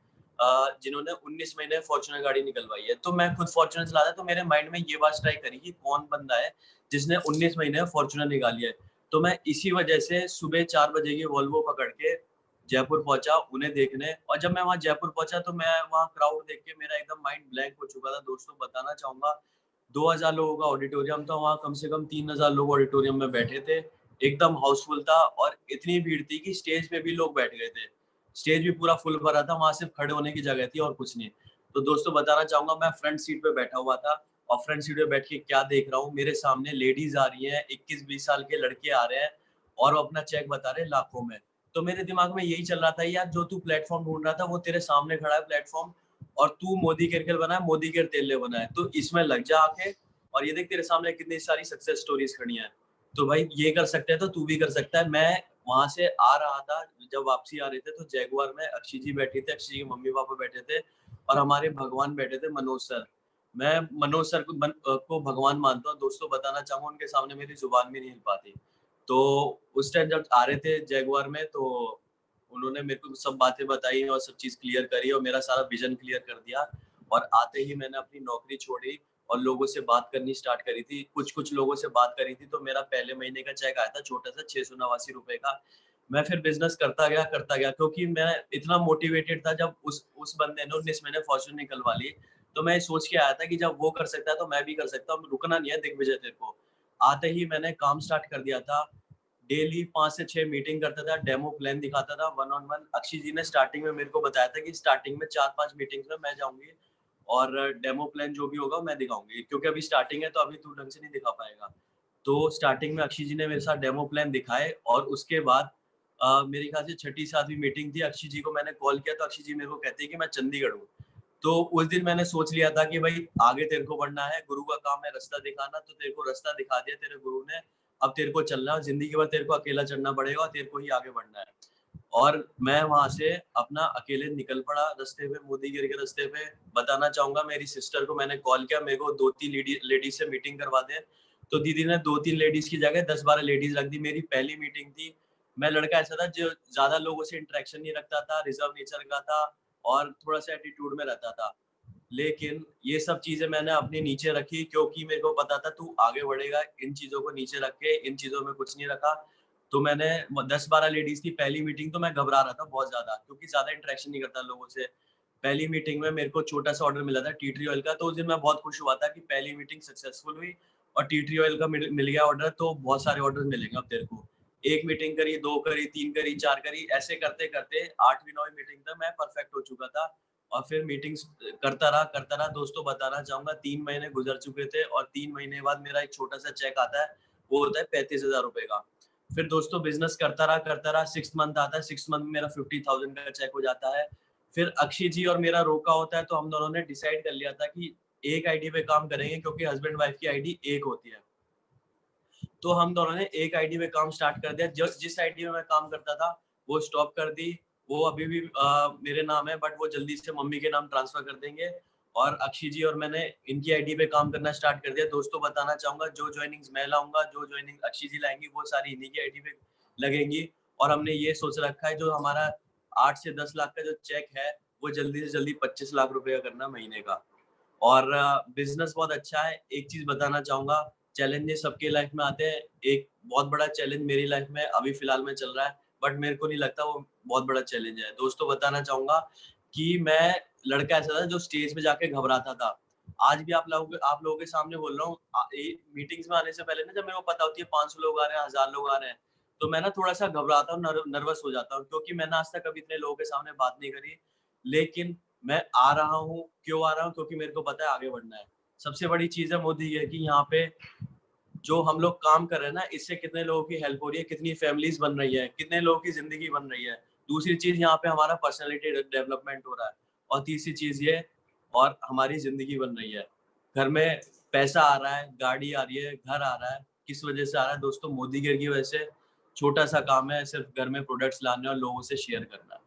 जिन्होंने 19 महीने फॉर्च्यूनर गाड़ी निकलवाई है। तो मैं खुद फॉर्च्यूनर चला था, तो मेरे माइंड में ये बात स्ट्राइक करी कि कौन बंदा है जिसने 19 महीने फॉर्च्यूनर निकाली है। तो मैं इसी वजह से सुबह 4 बजे की वॉल्वो पकड़ के जयपुर पहुंचा उन्हें देखने। और जब मैं वहां जयपुर पहुंचा तो मैं वहां क्राउड देख के मेरा एकदम माइंड ब्लैंक हो चुका था। दोस्तों बताना चाहूंगा, 2000 लोगों का ऑडिटोरियम था, वहां कम से कम 3000 लोग ऑडिटोरियम में बैठे थे। एकदम हाउसफुल था और इतनी भीड़ थी कि स्टेज पे भी लोग बैठ गए थे। स्टेज भी पूरा फुल भरा था, वहां सिर्फ खड़े होने की जगह थी और कुछ नहीं। तो दोस्तों बताना चाहूंगा, मैं फ्रंट सीट पे बैठा हुआ था और फ्रंट सीट पे बैठ के क्या देख रहा हूँ, मेरे सामने लेडीज आ रही हैं, 21-20 साल के लड़के आ रहे हैं और वो अपना चेक बता रहे हैं लाखों में। तो मेरे दिमाग में यही चल रहा था, यार जो तू प्लेटफॉर्म ढूंढ रहा था वो तेरे सामने खड़ा है प्लेटफॉर्म, और तू मोदी केयर बना है, मोदी केयर तेल बना है, तो इसमें लग जा आके। और ये देख तेरे सामने कितनी सारी सक्सेस स्टोरीज खड़ी हैं। तो भाई ये कर सकते हैं तो तू भी कर सकता है। मैं वहां से आ रहा था, जब वापसी आ रहे थे तो जैगुआर में अक्षय जी बैठे थे, अक्षय जी के मम्मी पापा बैठे थे और हमारे भगवान बैठे थे मनोज सर। मैं मनोज सर को भगवान मानता हूँ। दोस्तों बताना चाहूंगा, उनके सामने मेरी जुबान भी नहीं हिल पाती। तो उस टाइम जब आ रहे थे जैगुआर में, तो उन्होंने मेरे को सब बातें बताई और सब चीज क्लियर करी और मेरा सारा विजन क्लियर कर दिया। और आते ही मैंने अपनी नौकरी छोड़ी और लोगों से बात करनी स्टार्ट करी थी। कुछ लोगों से बात करी थी, तो मेरा पहले महीने का चेक आया था छोटा सा 689 रुपए का। मैं फिर बिजनेस करता गया क्योंकि मैं इतना मोटिवेटेड था। जब उस बंदे ने 19 महीने फॉर्च्यून निकलवा ली, तो मैं सोच के आया था कि जब वो कर सकता है तो मैं भी कर सकता हूँ, रुकना नहीं है दिग्विजय तेरे को। आते ही मैंने काम स्टार्ट कर दिया था। डेली 5 से 6 मीटिंग करता था, डेमो प्लान दिखाता था 1-on-1। अक्षय जी ने स्टार्टिंग में मेरे को बताया था कि स्टार्टिंग में 4-5 मीटिंग्स में मैं जाऊंगी और डेमो प्लान जो भी होगा मैं दिखाऊंगी, क्योंकि अभी स्टार्टिंग है तो अभी तू ढंग से नहीं दिखा पाएगा। तो स्टार्टिंग में अक्षय जी ने मेरे साथ डेमो प्लान दिखाए और उसके बाद मेरे ख्याल से 6ठी-7वीं मीटिंग थी। अक्षय जी को मैंने कॉल किया तो अक्षय जी मेरे को कहते हैं कि मैं चंडीगढ़ हूँ। तो उस दिन मैंने सोच लिया था कि भाई आगे तेरे को बढ़ना है, गुरु का काम है रास्ता दिखाना, तो तेरे को रास्ता दिखा दिया तेरे गुरु ने। अब तेरे को चलना है, जिंदगी भर तेरे को अकेला चढ़ना पड़ेगा और तेरे को ही आगे बढ़ना है। और मैं वहां से अपना अकेले निकल पड़ा रास्ते पे, मोदीगिरी के रास्ते पे। बताना चाहूंगा, मेरी सिस्टर को मैंने कॉल किया, मेरे को 2-3 लेडीज से मीटिंग करवा दे, तो दीदी ने 2-3 लेडीज की जगह 10-12 लेडीज रख दी। मेरी पहली मीटिंग थी। मैं लड़का ऐसा था जो ज्यादा लोगों से इंटरेक्शन नहीं रखता था, रिजर्व नेचर का था और थोड़ा सा एटीट्यूड में रहता था। लेकिन ये सब चीजें मैंने अपने नीचे रखी, क्योंकि मेरे को पता था तू आगे बढ़ेगा। इन चीजों को नीचे रख के, इन चीजों में कुछ नहीं रखा। तो मैंने 10-12 लेडीज की पहली मीटिंग, तो मैं घबरा रहा था बहुत ज्यादा, क्योंकि ज्यादा इंटरेक्शन नहीं करता लोगों से। पहली मीटिंग में मेरे को छोटा सा ऑर्डर मिला था टी ट्री ऑयल का, तो उस दिन मैं बहुत खुश हुआ था कि पहली मीटिंग सक्सेसफुल हुई और टी ट्री ऑयल का मिल गया ऑर्डर। तो बहुत सारे ऑर्डर मिलेंगे अब तेरे को। एक मीटिंग करी, 2 करी, 3 करी, 4 करी, ऐसे करते करते 8वीं 9वीं मीटिंग तक मैं परफेक्ट हो चुका था। और फिर मीटिंग्स करता रहा। दोस्तों बताना चाहूंगा, 3 महीने गुजर चुके थे और 3 महीने बाद मेरा एक छोटा सा चेक आता है, वो होता है 35,000 रुपए का। फिर दोस्तों बिजनेस करता रहा। 6th मंथ आता है, 6th मंथ में मेरा 50,000 का चेक हो जाता है। फिर अक्षय जी और मेरा रोका होता है, तो हम दोनों ने डिसाइड कर लिया था कि एक आईडी पे काम करेंगे, क्योंकि हस्बैंड वाइफ की आईडी एक होती है। तो हम दोनों ने एक आईडी पे काम स्टार्ट कर दिया। जिस आईडी में मैं काम करता था वो स्टॉप कर दी। वो अभी भी मेरे नाम है, बट वो जल्दी से मम्मी के नाम ट्रांसफर कर देंगे। और अक्षय जी और मैंने इनकी आईडी पे काम करना स्टार्ट कर दिया। दोस्तों बताना चाहूंगा, जो ज्वाइनिंग्स मैं लाऊंगा, जो ज्वाइनिंग अक्षय जी लाएंगी, वो सारी इन्हीं की आईडी पे लगेंगी। और हमने ये सोच रखा है, जो हमारा 8 से 10 लाख का जो चेक है, वो जल्दी से जल्दी 25 लाख रुपए का करना महीने का। और बिजनेस बहुत अच्छा है। एक चीज बताना चाहूंगा, चैलेंजेस सबके लाइफ में आते हैं। एक बहुत बड़ा चैलेंज मेरी लाइफ में अभी फिलहाल में चल रहा है, बट मेरे को नहीं लगता वो बहुत बड़ा चैलेंज है। दोस्तों बताना चाहूंगा कि मैं लड़का ऐसा था जो स्टेज पे जाके घबराता था। आज भी आप लोगों के सामने बोल रहा हूँ। मीटिंग्स में आने से पहले ना, जब मेरे को पता होती है 500 लोग आ रहे हैं, 1000 लोग आ रहे हैं, तो मैं ना थोड़ा सा घबराता हूँ, नर्वस हो जाता हूँ, क्योंकि मैंने आज तक कभी इतने लोगों के सामने बात नहीं करी। लेकिन मैं आ रहा हूँ, क्यों आ रहा हूँ? क्योंकि मेरे को पता है आगे बढ़ना है। सबसे बड़ी चीज है मोदी है कि यहाँ पे जो हम लोग काम कर रहे हैं ना, इससे कितने लोगों की हेल्प हो रही है, कितनी फैमिलीज बन रही है, कितने लोगों की जिंदगी बन रही है। दूसरी चीज, यहाँ पे हमारा पर्सनालिटी डेवलपमेंट हो रहा है। और तीसरी चीज ये, और हमारी जिंदगी बन रही है। घर में पैसा आ रहा है, गाड़ी आ रही है, घर आ रहा है। किस वजह से आ रहा है दोस्तों? मोदी गिर की वजह से। छोटा सा काम है, सिर्फ घर में प्रोडक्ट्स लाने और लोगों से शेयर करना।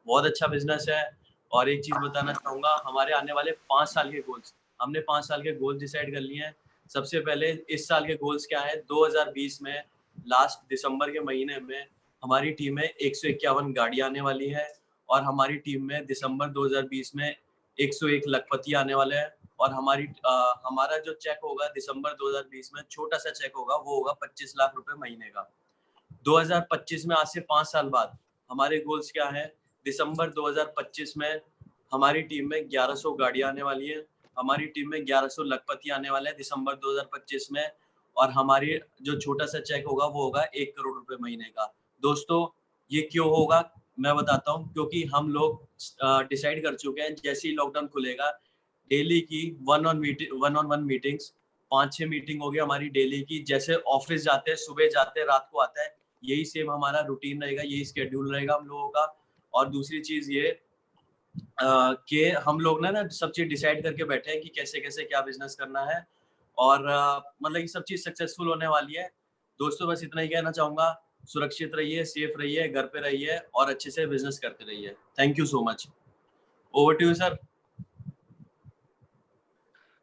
बहुत अच्छा बिजनेस है। और एक चीज बताना चाहूंगा, हमारे आने वाले 5 साल के गोल्स, हमने 5 साल के गोल्स डिसाइड कर लिए हैं। सबसे पहले इस साल के गोल्स क्या है? 2020 में लास्ट दिसंबर के महीने में हमारी टीम में 151 गाड़ी आने वाली है। और हमारी टीम में दिसंबर 2020 में 101 लखपति आने वाले हैं। और हमारा जो चेक होगा दिसंबर 2020 में, छोटा सा चेक होगा, वो होगा 25 लाख रुपए महीने का। 2025 में, आज से 5 साल बाद, हमारे गोल्स क्या है? दिसंबर 2025 में हमारी टीम में 1100 गाड़ियां आने वाली है। हमारी टीम में 1100 लखपति आने वाले हैं दिसंबर 2025 में। और हमारी जो छोटा सा चेक होगा वो होगा 1 करोड़ रुपए महीने का। दोस्तों ये क्यों होगा मैं बताता हूँ, क्योंकि हम लोग डिसाइड कर चुके हैं, जैसे ही लॉकडाउन खुलेगा, डेली की 1-on-1 मीटिंग्स, 5-6 मीटिंग होगी हमारी डेली की। जैसे ऑफिस जाते हैं, सुबह जाते हैं, रात को आता है, यही सेम हमारा रूटीन रहेगा, यही स्केड्यूल रहेगा हम लोगों का। और दूसरी चीज ये कि हम लोग ना सब चीज डिसाइड करके बैठे हैं कि कैसे कैसे क्या बिजनेस करना है। और मतलब ये सब चीज सक्सेसफुल होने वाली है। दोस्तों बस इतना ही कहना चाहूंगा, सुरक्षित रहिए, सेफ रहिए, घर पे रहिए और अच्छे से बिजनेस करते रहिए। Thank you so much. Over to you sir.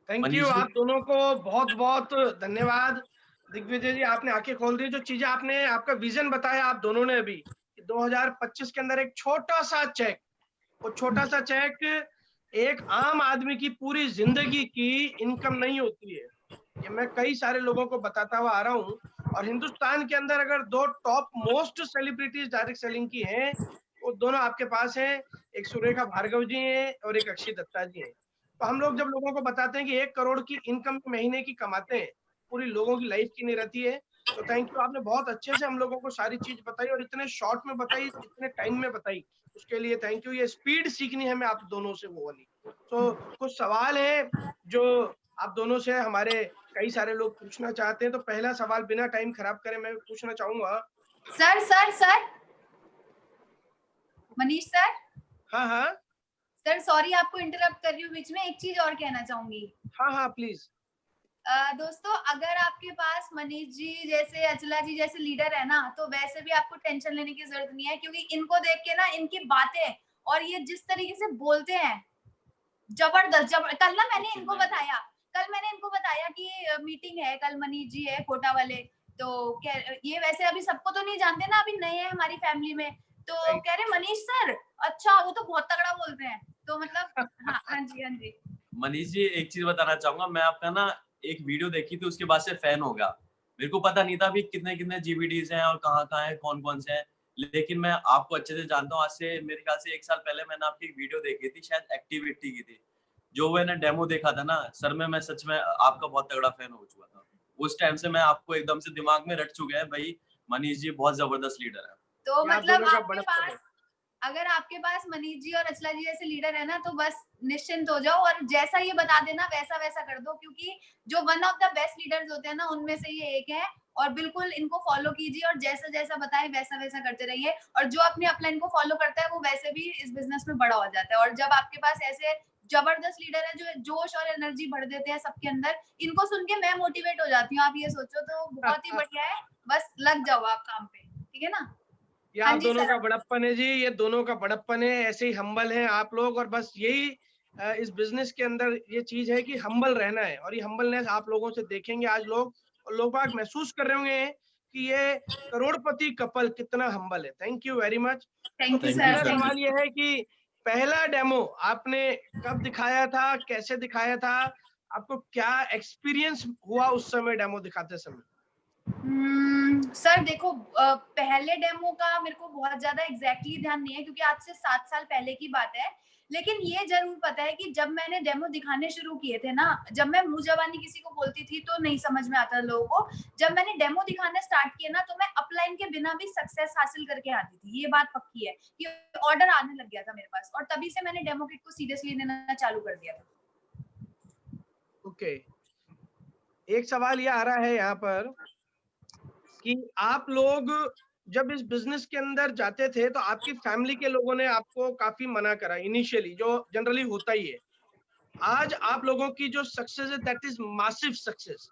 Thank you, आप दोनों को बहुत बहुत धन्यवाद। दिग्विजय जी, आपने आंखें खोल दी। जो चीजें आपने, आपका विजन बताया आप दोनों ने अभी, 2025 के अंदर एक छोटा सा चेक, वो छोटा सा चेक एक आम आदमी की पूरी जिंदगी की इनकम नहीं होती है। ये मैं कई सारे लोगों को बताता हुआ आ रहा हूँ। और हिंदुस्तान के अंदर अगर 2 top most celebrities direct selling की हैं, वो दोनों आपके पास हैं। एक सुरेखा भार्गव जी हैं और एक अक्षय दत्ता जी हैं। तो हम लोग जब लोगों को बताते हैं कि 1 करोड़ की इनकम महीने की कमाते हैं, पूरी लोगों की लाइफ की नहीं रहती है। तो थैंक यू, आपने बहुत अच्छे से हम लोगों को सारी चीज बताई और इतने शॉर्ट में बताई, इतने टाइम में बताई, उसके लिए थैंक यू। ये स्पीड सीखनी है हमें आप दोनों से, वो वाली। तो कुछ सवाल है जो आप दोनों से हमारे कई सारे लोग पूछना चाहते हैं। तो पहला सवाल बिना टाइम खराब करे मैं पूछना चाहूंगा। Sir Manish sir. हाँ हाँ सर सॉरी आपको इंटरप्ट कर रही हूँ बीच में, एक चीज और कहना चाहूंगी। हाँ हाँ प्लीज। दोस्तों अगर आपके पास मनीष जी जैसे, अचला जी जैसे लीडर है ना, तो वैसे भी आपको टेंशन लेने की जरूरत नहीं है, क्योंकि इनको देख के ना, इनकी बातें और ये जिस तरीके से बोलते हैं, जबरदस्त। कल ना मैंने इनको बताया कि मीटिंग है कल, मनीष जी है कोटा वाले, तो ये वैसे अभी सबको तो नहीं जानते ना, अभी नए हैं हमारी फैमिली में, तो कह रहे मनीष सर, अच्छा वो तो बहुत तगड़ा बोलते हैं, तो मतलब हाँ जी। मनीष जी एक चीज बताना चाहूंगा, मैं आपका ना एक वीडियो देखी थी, उसके बाद से फैन हो गया। मेरे को पता नहीं था अभी कितने कितने जीवीडीज हैं और कहाँ है, कौन कौन से हैं, लेकिन मैं आपको अच्छे से जानता हूँ। आज से मेरे ख्याल से 1 साल पहले मैंने आपकी एक वीडियो देखी थी, शायद एक्टिविटी की थी, जो मैंने डेमो देखा था ना सर में, मैं सच में आपका बहुत तगड़ा फैन हो चुका था। उस टाइम से मैं आपको एकदम से दिमाग में रट चुका है भाई, मनीष जी बहुत जबरदस्त लीडर है। तो मतलब का आपके बड़प्पन है। पास, अगर आपके पास मनीष जी और अचला जी जैसे लीडर है ना, तो बस निश्चिंत हो जाओ, और जैसा ये बता देना वैसा वैसा कर दो, क्योंकि जो one of the best leaders होते हैं ना, उनमें से ये एक है। और बिल्कुल इनको फॉलो कीजिए, और जैसा जैसा बताएं वैसा वैसा करते रहिए, और जो अपने अपलाइन को फॉलो करता है वो वैसे भी इस बिजनेस में बड़ा हो जाता है। और जब आपके पास ऐसे जबरदस्त लीडर है जो जोश और एनर्जी भर देते हैं सबके अंदर, इनको सुन के मैं मोटिवेट हो जाती हूँ, आप ये सोचो, तो बहुत ही बढ़िया है। बस लग जाओ आप काम पे, ठीक है ना। ये हाँ आप जी दोनों सर। का बड़प्पन है जी, ये दोनों का बड़प्पन है। ऐसे ही हम्बल हैं आप लोग, और बस यही इस बिजनेस के अंदर ये चीज है कि हम्बल रहना है, और ये हम्बलनेस आप लोगों से देखेंगे आज लोग, और लोग बाग महसूस कर रहे होंगे कि ये करोड़पति कपल कितना हम्बल है। Thank you very much. तो थैंक यू Thank you, पहला सर। sir. सवाल ये है कि पहला डेमो आपने कब दिखाया था, कैसे दिखाया था, आपको क्या एक्सपीरियंस हुआ उस समय डेमो दिखाते समय? सर देखो, पहले डेमो का मेरे को बहुत ज्यादा एग्जैक्टली ध्यान नहीं है, क्योंकि आज से 7 साल पहले की बात है। लेकिन ये जरूर पता है कि जब मैंने डेमो दिखाने शुरू किए थे ना, जब मैं मुंह जबानी किसी को बोलती थी तो नहीं समझ में आता लोगों को, जब मैंने डेमो दिखाना स्टार्ट किया ना, तो मैं अपलाइन के बिना भी सक्सेस हासिल करके आती थी। ये बात पक्की है कि ऑर्डर आने लग गया था मेरे पास, और तभी से मैंने डेमो किट को सीरियसली लेना चालू कर दिया था। ओके, एक सवाल ये आ रहा है यहाँ पर कि आप लोग जब इस बिजनेस के अंदर जाते थे तो आपकी फैमिली के लोगों ने आपको काफी मना करा इनिशियली, जो जनरली होता ही है। आज आप लोगों की जो सक्सेस है दैट इज मासिव सक्सेस।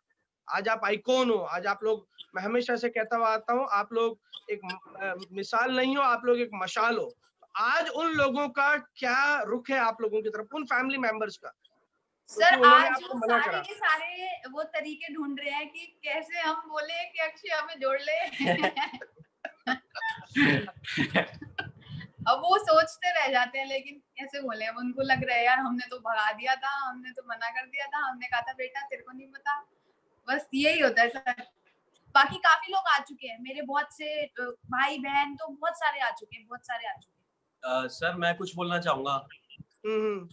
आज आप आइकॉन हो, आज आप लोग, मैं हमेशा से कहता हुआ आता हूँ, आप लोग एक मिसाल नहीं हो, आप लोग एक मशाल हो। आज उन लोगों का क्या रुख है आप लोगों की तरफ, उन फैमिली मेंबर्स का, सर क्योंकि उन्होंने आज आपको वो मना सारे करा? के सारे वो तरीके ढूंढ रहे हैं कि कैसे हम बोले कि अक्षय हमें जोड़ ले। अब वो सोचते रह जाते हैं, लेकिन कैसे बोले, अब उनको लग रहा है यार हमने तो भगा दिया था, हमने तो मना कर दिया था, हमने कहा था बेटा तेरे को नहीं पता। बस यही होता है सर। बाकी काफी लोग आ चुके हैं, मेरे बहुत से भाई बहन तो बहुत सारे आ चुके हैं, बहुत सारे आ चुके हैं। सर मैं कुछ बोलना चाहूंगा। हम्म।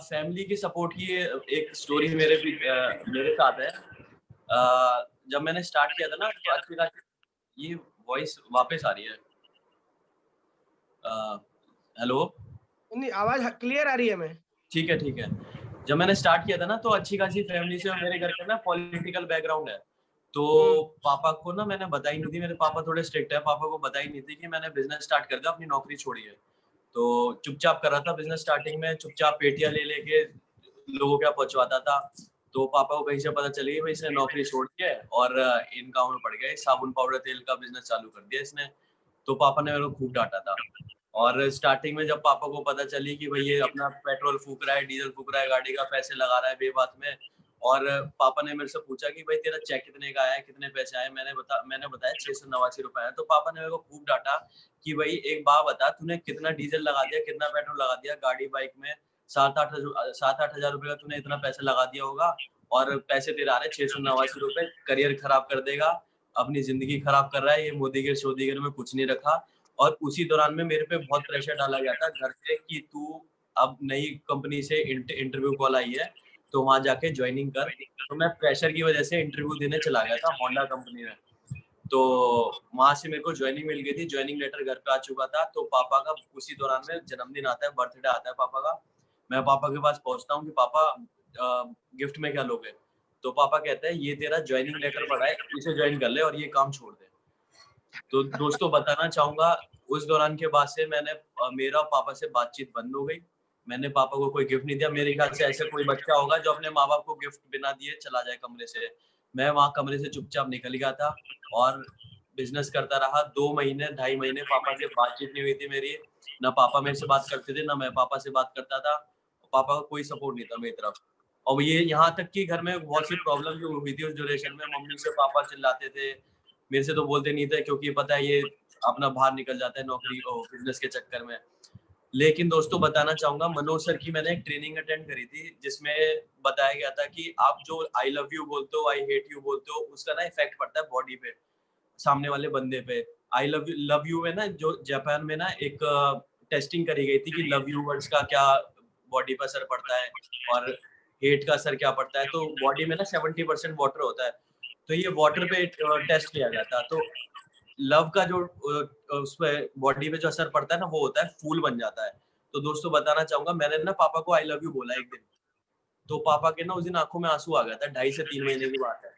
फैमिली की सपोर्ट की एक स्टोरी मेरे साथ है। जब मैंने स्टार्ट किया था ना, तो अच्छी खासी ये वॉइस वापस आ रही है। हेलो, नहीं, आवाज क्लियर आ रही है। मैं ठीक है। जब मैंने स्टार्ट किया था ना, तो अच्छी खासी फैमिली से, और मेरे घर का ना पॉलिटिकल बैकग्राउंड है, तो पापा को ना मैंने बताई नहीं थी, मेरे पापा थोड़े स्ट्रिक्ट है, पापा को बताई नहीं थी कि मैंने बिजनेस स्टार्ट कर दिया, अपनी नौकरी छोड़ी है। तो चुपचाप कर रहा था बिजनेस, स्टार्टिंग में चुपचाप पेटियां ले लेके लोगों के पहुंचवाता था। तो पापा को कहीं से पता चली भाई इसने नौकरी छोड़ के और इन कामों में पड़ गया, साबुन पाउडर तेल का बिजनेस चालू कर दिया इसने। तो पापा ने मेरे को खूब डांटा था। और स्टार्टिंग में जब पापा को पता चली कि भाई ये अपना पेट्रोल फूक रहा है, डीजल फूक रहा है, गाड़ी का पैसे लगा रहा है बेबात में, और पापा ने मेरे से पूछा कि भाई तेरा चेक कितने का आया, कितने पैसे आए, मैंने बताया 689 रुपए आए। तो पापा ने मेरे को खूब डांटा कि भाई एक बात बता, तूने कितना डीजल लगा दिया, कितना पेट्रोल लगा दिया, गाड़ी बाइक में 7-8 हजार रुपए का तूने इतना पैसा लगा दिया होगा, और पैसे तेरे आ रहे 689 रुपए, करियर खराब कर देगा, अपनी जिंदगी खराब कर रहा है, ये मोदीगिर शोदीगिर में कुछ नहीं रखा। और उसी दौरान में मेरे पे बहुत प्रेशर डाला गया था घर से कि तू अब नई कंपनी से इंटरव्यू कॉल आई है, तो वहां जाके ज्वाइनिंग कर। तो मैं प्रेशर की वजह से इंटरव्यू देने चला गया था होंडा कंपनी में। तो वहां से मेरे को ज्वाइनिंग मिल गई थी, ज्वाइनिंग लेटर घर पे आ चुका था। तो पापा का उसी दौरान में जन्मदिन आता है, बर्थडे आता है पापा का। मैं पापा के पास पहुंचता हूँ कि पापा गिफ्ट में क्या लोगे। तो पापा कहते हैं ये तेरा ज्वाइनिंग लेटर पड़ा है, इसे ज्वाइन कर ले और ये काम छोड़ दे। तो दोस्तों बताना चाहूंगा, उस दौरान के बाद से मेरा पापा से बातचीत बंद हो गई। मैंने पापा को कोई गिफ्ट नहीं दिया। मेरे ख्याल से ऐसे कोई बच्चा होगा जो अपने माँ बाप को गिफ्ट बिना दिए चला जाए कमरे से। मैं वहाँ कमरे से चुपचाप निकल गया था और बिजनेस करता रहा। 2 महीने 2.5 महीने पापा से बातचीत नहीं हुई थी मेरी। ना पापा मेरे से बात करते थे, ना मैं पापा से बात करता था। पापा का कोई सपोर्ट नहीं था मेरी तरफ। और ये यहाँ तक कि घर में बहुत सी प्रॉब्लम जो हुई थी उस ड्यूरेशन में, मम्मी से पापा चिल्लाते थे। मेरे से तो बोलते नहीं थे क्योंकि पता है ये अपना बाहर निकल जाता है नौकरी और बिजनेस के चक्कर में। लेकिन दोस्तों बताना चाहूंगा, मनोज सर की मैंने एक ट्रेनिंग अटेंड करी थी जिसमें बताया गया था कि आप जो आई लव यू बोलते हो, आई हेट यू बोलते हो, उसका ना इफेक्ट पड़ता है बॉडी पे, सामने वाले बंदे पे। आई लव यू है ना, जो जापान में ना एक टेस्टिंग करी गई थी कि लव यू वर्ड्स का क्या बॉडी पर असर पड़ता है और हेट का असर क्या पड़ता है। तो बॉडी में ना 70% वाटर होता है, तो ये वाटर पे टेस्ट किया गया था। तो लव का जो उस पे बॉडी पे जो असर पड़ता है ना, वो होता है फूल बन जाता है। तो दोस्तों बताना चाहूंगा, मैंने ना पापा को आई लव यू बोला एक दिन, तो पापा के ना उस दिन आंखों में आंसू आ गया था। 2.5 से 3 महीने की बात है।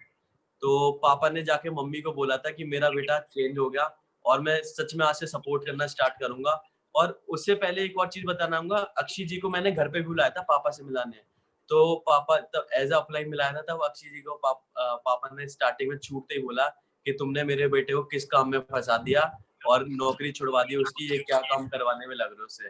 तो पापा ने जाके मम्मी को बोला था कि मेरा बेटा चेंज हो गया और मैं सच में आज से सपोर्ट करना स्टार्ट करूंगा। और उससे पहले एक और चीज बताना चाहूंगा, अक्षय जी को मैंने घर पे भी बुलाया था पापा से मिलाने। तो पापा तब एज ऑफलाइन मिलाया था, तब अक्षय जी को पापा ने स्टार्टिंग में छूटते ही बोला कि तुमने मेरे बेटे को किस काम में फंसा दिया और नौकरी छुड़वा दी उसकी, ये क्या काम करवाने में लग रहे हो उससे।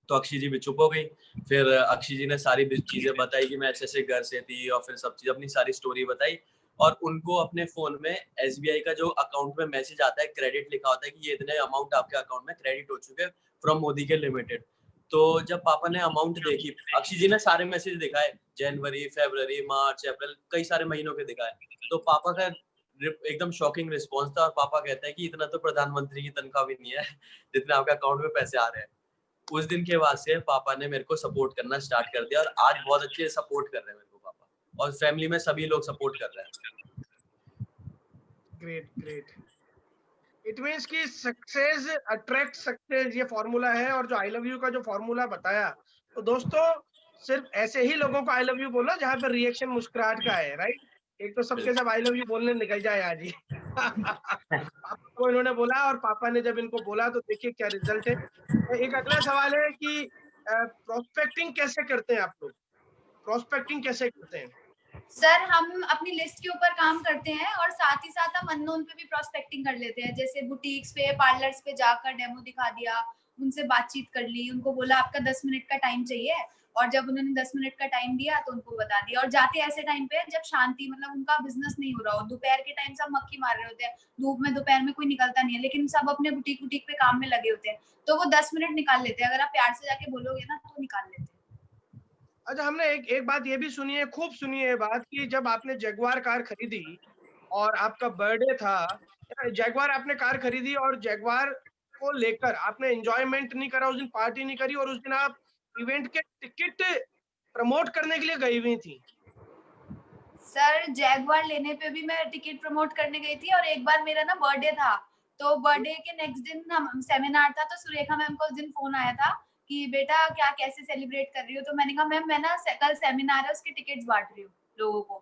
तो अक्षय जी भी चुप हो गई। फिर अक्षय जी ने सारी चीजें बताई कि मैं ऐसे ऐसे घर से थी, और फिर सब चीज अपनी सारी स्टोरी बताई। और उनको अपने फोन में एसबीआई का जो अकाउंट में मैसेज आता है, क्रेडिट लिखा होता है कि ये इतने अमाउंट आपके अकाउंट में क्रेडिट हो चुके हैं फ्रॉम मोदी के लिमिटेड। तो जब पापा ने अमाउंट देखी, अक्षय जी ने सारे मैसेज दिखाए, जनवरी, फरवरी, मार्च, अप्रैल, कई सारे महीनों के दिखाए। तो पापा का एकदम शॉकिंग रिस्पॉन्स था। और पापा कहते हैं कि इतना तो प्रधानमंत्री की तनख्वाह भी नहीं है जितने आपके अकाउंट में पैसे आ रहे हैं। उस दिन के बाद से पापा ने मेरे को सपोर्ट करना स्टार्ट कर दिया और आज बहुत अच्छे सपोर्ट कर रहे हैं मेरे को पापा, और फैमिली में सभी लोग सपोर्ट कर रहे हैं। Great great. इट मीन्स कि सक्सेस अट्रैक्ट सक्सेस, ये फॉर्मूला है। और जो आई लव यू का जो फॉर्मूला बताया, तो दोस्तों सिर्फ ऐसे ही लोगों को आई लव यू बोलो जहां पर रिएक्शन मुस्कुराहट का है, राइट। एक तो सबके सब आई लव यू बोलने निकल जाए आज ही। पापा को इन्होंने बोला और पापा ने जब इनको बोला तो देखिए क्या रिजल्ट है। एक अगला सवाल है कि प्रोस्पेक्टिंग कैसे करते हैं आप लोग, प्रोस्पेक्टिंग कैसे करते हैं? सर हम अपनी लिस्ट के ऊपर काम करते हैं और साथ ही साथ हम अननोन पे भी प्रोस्पेक्टिंग कर लेते हैं। जैसे बुटीक्स पे, पार्लर्स पे जाकर डेमो दिखा दिया, उनसे बातचीत कर ली, उनको बोला आपका 10 मिनट का टाइम चाहिए, और जब उन्होंने 10 मिनट का टाइम दिया तो उनको बता दिया। और जाते ऐसे टाइम पे जब शांति, मतलब उनका बिजनेस नहीं हो रहा हो, दोपहर के टाइम सब मक्खी मार रहे होते हैं, धूप में दोपहर में कोई निकलता नहीं है, लेकिन सब अपने बुटीक बुटीक पे काम में लगे होते हैं, तो वो 10 मिनट निकाल लेते हैं। अगर आप प्यार से जाके बोलोगे ना तो निकाल लेते हैं। अच्छा, हमने एक बात ये भी सुनी है, खूब सुनी है बात, कि जब आपने जगुआर कार खरीदी और आपका बर्थडे था, जगुआर आपने कार खरीदी और जगुआर को लेकर आपने एंजॉयमेंट नहीं करा उस दिन, पार्टी नहीं करी, और उस दिन आप इवेंट के टिकट प्रमोट करने के लिए गई हुई थी। सर जैगवार लेने पे भी मैं टिकट प्रमोट करने गई थी, और एक बार मेरा ना बर्थडे था, तो बर्थडे के नेक्स्ट दिन हम सेमिनार था, तो सुरेखा मैम को उस दिन फोन आया था कि बेटा क्या कैसे सेलिब्रेट कर रही हो। तो मैंने कहा मैम मैं ना कल सेमिनार है उसके टिकट्स बांट रही हूँ लोगों को,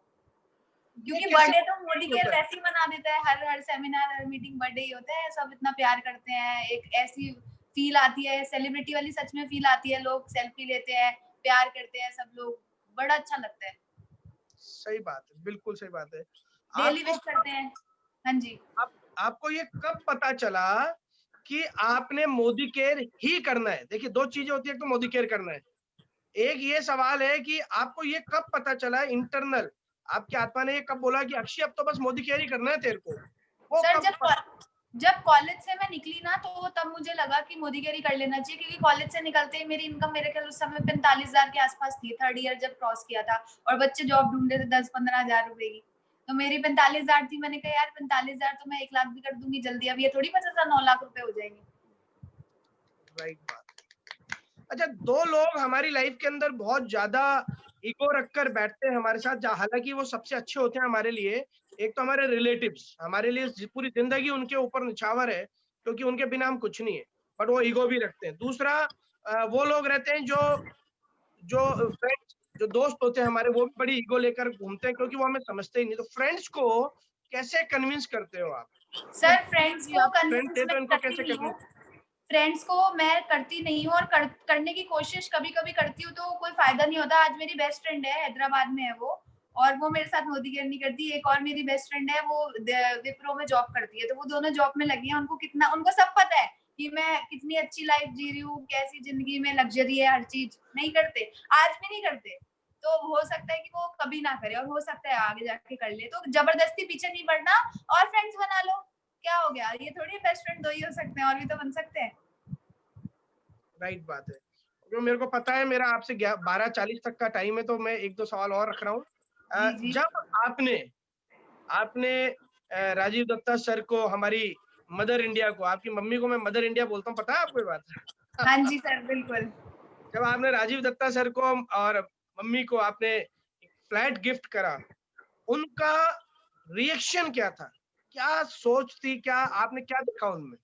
क्योंकि बर्थडे तो मोदी केयर वैसे ही मना देता है, हर सेमिनार हर मीटिंग बर्थडे ही होता है, सब इतना प्यार करते हैं, एक ऐसी फील आती है सेलिब्रिटी वाली, सच में फील आती है, लोग सेल्फी लेते हैं, प्यार करते हैं सब लोग, बड़ा अच्छा लगता है। सही बात है, बिल्कुल सही बात है। डेली विश करते हैं। हाँ जी। आपको ये कब पता चला कि आपने मोदी केयर ही करना है? देखिए दो चीजें होती है, एक तो मोदी केयर करना है, एक ये सवाल है कि आपको ये कब पता चला, इंटरनल आपकी आत्मा ने ये कब बोला कि अक्षय अब तो बस मोदी केयर ही करना है तेरे को? वो सर कब जब कॉलेज से मैं निकली ना, तो तब मुझे लगा कि मोदी केयर ही कर लेना चाहिए, क्योंकि कॉलेज से निकलते ही मेरी इनकम मेरे ख्याल उस समय 45,000 के आसपास थी, थर्ड ईयर जब क्रॉस किया था, और बच्चे जॉब ढूंढे थे 10-15 हजार रुपए की, तो मेरी 45,000 थी। मैंने कहा यार 45,000 तो मैं 1 लाख भी कर दूंगी जल्दी, अब ये थोड़ी 9 लाख रुपए हो जाएंगे। राइट बात। अच्छा, दो लोग हमारी लाइफ के अंदर बहुत ज्यादा ईगो रखकर बैठते हैं हमारे साथ, हालांकि वो सबसे अच्छे होते हैं हमारे लिए। एक तो हमारे रिलेटिव्स, हमारे लिए पूरी जिंदगी उनके ऊपर निछावर है, क्योंकि उनके बिना हम कुछ नहीं है, बट वो ईगो भी रखते हैं। दूसरा वो लोग रहते हैं जो जो फ्रेंड्स, जो दोस्त होते हैं हमारे, वो भी बड़ी ईगो लेकर घूमते हैं, क्योंकि वो हमें समझते ही नहीं। तो फ्रेंड्स को कैसे कन्विंस करते हो आप? सर फ्रेंड्स को आप फ्रेंड कन्विंस थे मैं तो इनको करती कैसे नहीं हूँ। कन्विंस? फ्रेंड्स को मैं करती नहीं हूँ और करने की कोशिश कभी कभी करती हूँ तो कोई फायदा नहीं होता। आज मेरी बेस्ट फ्रेंड है, हैदराबाद में है वो, और वो मेरे साथ मोदी केयर नहीं करती। एक और मेरी बेस्ट फ्रेंड है, वो विप्रो में जॉब करती है, तो वो दोनों जॉब में लगी हैं। उनको सब पता है कि मैं कितनी अच्छी लाइफ जी रही हूँ, कैसी जिंदगी में लग्जरी है, हर चीज। नहीं करते, आज भी नहीं करते। तो हो सकता है कि वो कभी ना करे और हो सकता है आगे जाके कर ले। तो जबरदस्ती पीछे नहीं पड़ना और फ्रेंड्स बना लो, क्या हो गया? ये थोड़ी बेस्ट फ्रेंड दो ही हो सकते हैं, और भी तो बन सकते हैं। राइट बात है। जो मेरे को पता है, मेरा आपसे 12:40 तक का टाइम है, तो मैं 1-2 सवाल और रख रहा हूँ। जी जी। जब आपने राजीव दत्ता सर को, हमारी मदर इंडिया को, आपकी मम्मी को मैं मदर इंडिया बोलता हूँ, पता है आपको ये बात? हाँ जी सर, बिल्कुल। जब आपने राजीव दत्ता सर को और मम्मी को आपने फ्लैट गिफ्ट करा, उनका रिएक्शन क्या था? क्या सोच थी? क्या आपने क्या देखा उनमें?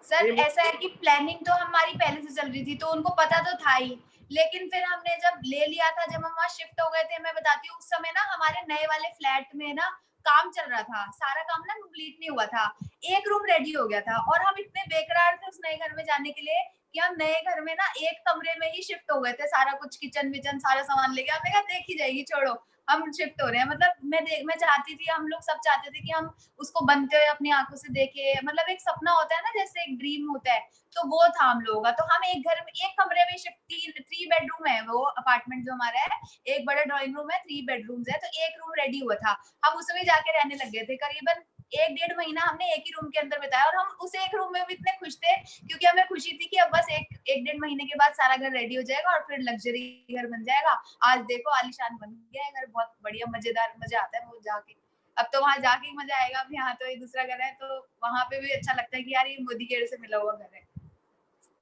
सर ऐसा है कि प्लानिंग तो हमारी पहले से चल रही थी, तो उनको पता तो था ही। लेकिन फिर हमने जब ले लिया था, जब हम वहाँ शिफ्ट हो गए थे, मैं बताती हूँ, उस समय ना हमारे नए वाले फ्लैट में ना काम चल रहा था, सारा काम ना कंप्लीट नहीं हुआ था। एक रूम रेडी हो गया था और हम इतने बेकरार थे उस नए घर में जाने के लिए कि हम नए घर में ना एक कमरे में ही शिफ्ट हो गए थे। सारा कुछ किचन विचन सारा सामान लेके हमने कहा देखी जाएगी, छोड़ो हम शिफ्ट हो रहे हैं। मतलब मैं चाहती थी, हम लोग सब चाहते थे कि हम उसको बनते हुए अपनी आंखों से देखे। मतलब एक सपना होता है ना, जैसे एक ड्रीम होता है, तो वो था हम लोगों का। तो हम एक घर में एक कमरे में शिफ्ट, 3 बेडरूम है वो अपार्टमेंट जो हमारा है। एक बड़ा ड्राइंग रूम है, 3 बेडरूम्स है, तो एक रूम रेडी हुआ था। हम उसमें जाके रहने लग गए थे। करीबन 1-1.5 महीना हमने एक ही रूम के अंदर बिताया, और हम उस एक रूम में भी इतने खुश थे क्योंकि हमें खुशी थी कि अब बस 1-1.5 महीने के बाद सारा घर रेडी हो जाएगा और फिर लग्जरी घर बन जाएगा। आज देखो आलीशान बन गया है घर, बहुत बढ़िया, मजेदार, मजा आता है वो जाके। अब तो वहां जाके ही मजा आएगा। अब यहाँ तो ये दूसरा घर है, तो वहां पे भी अच्छा लगता है कि यार ये मोदी केयर से मिला हुआ घर है।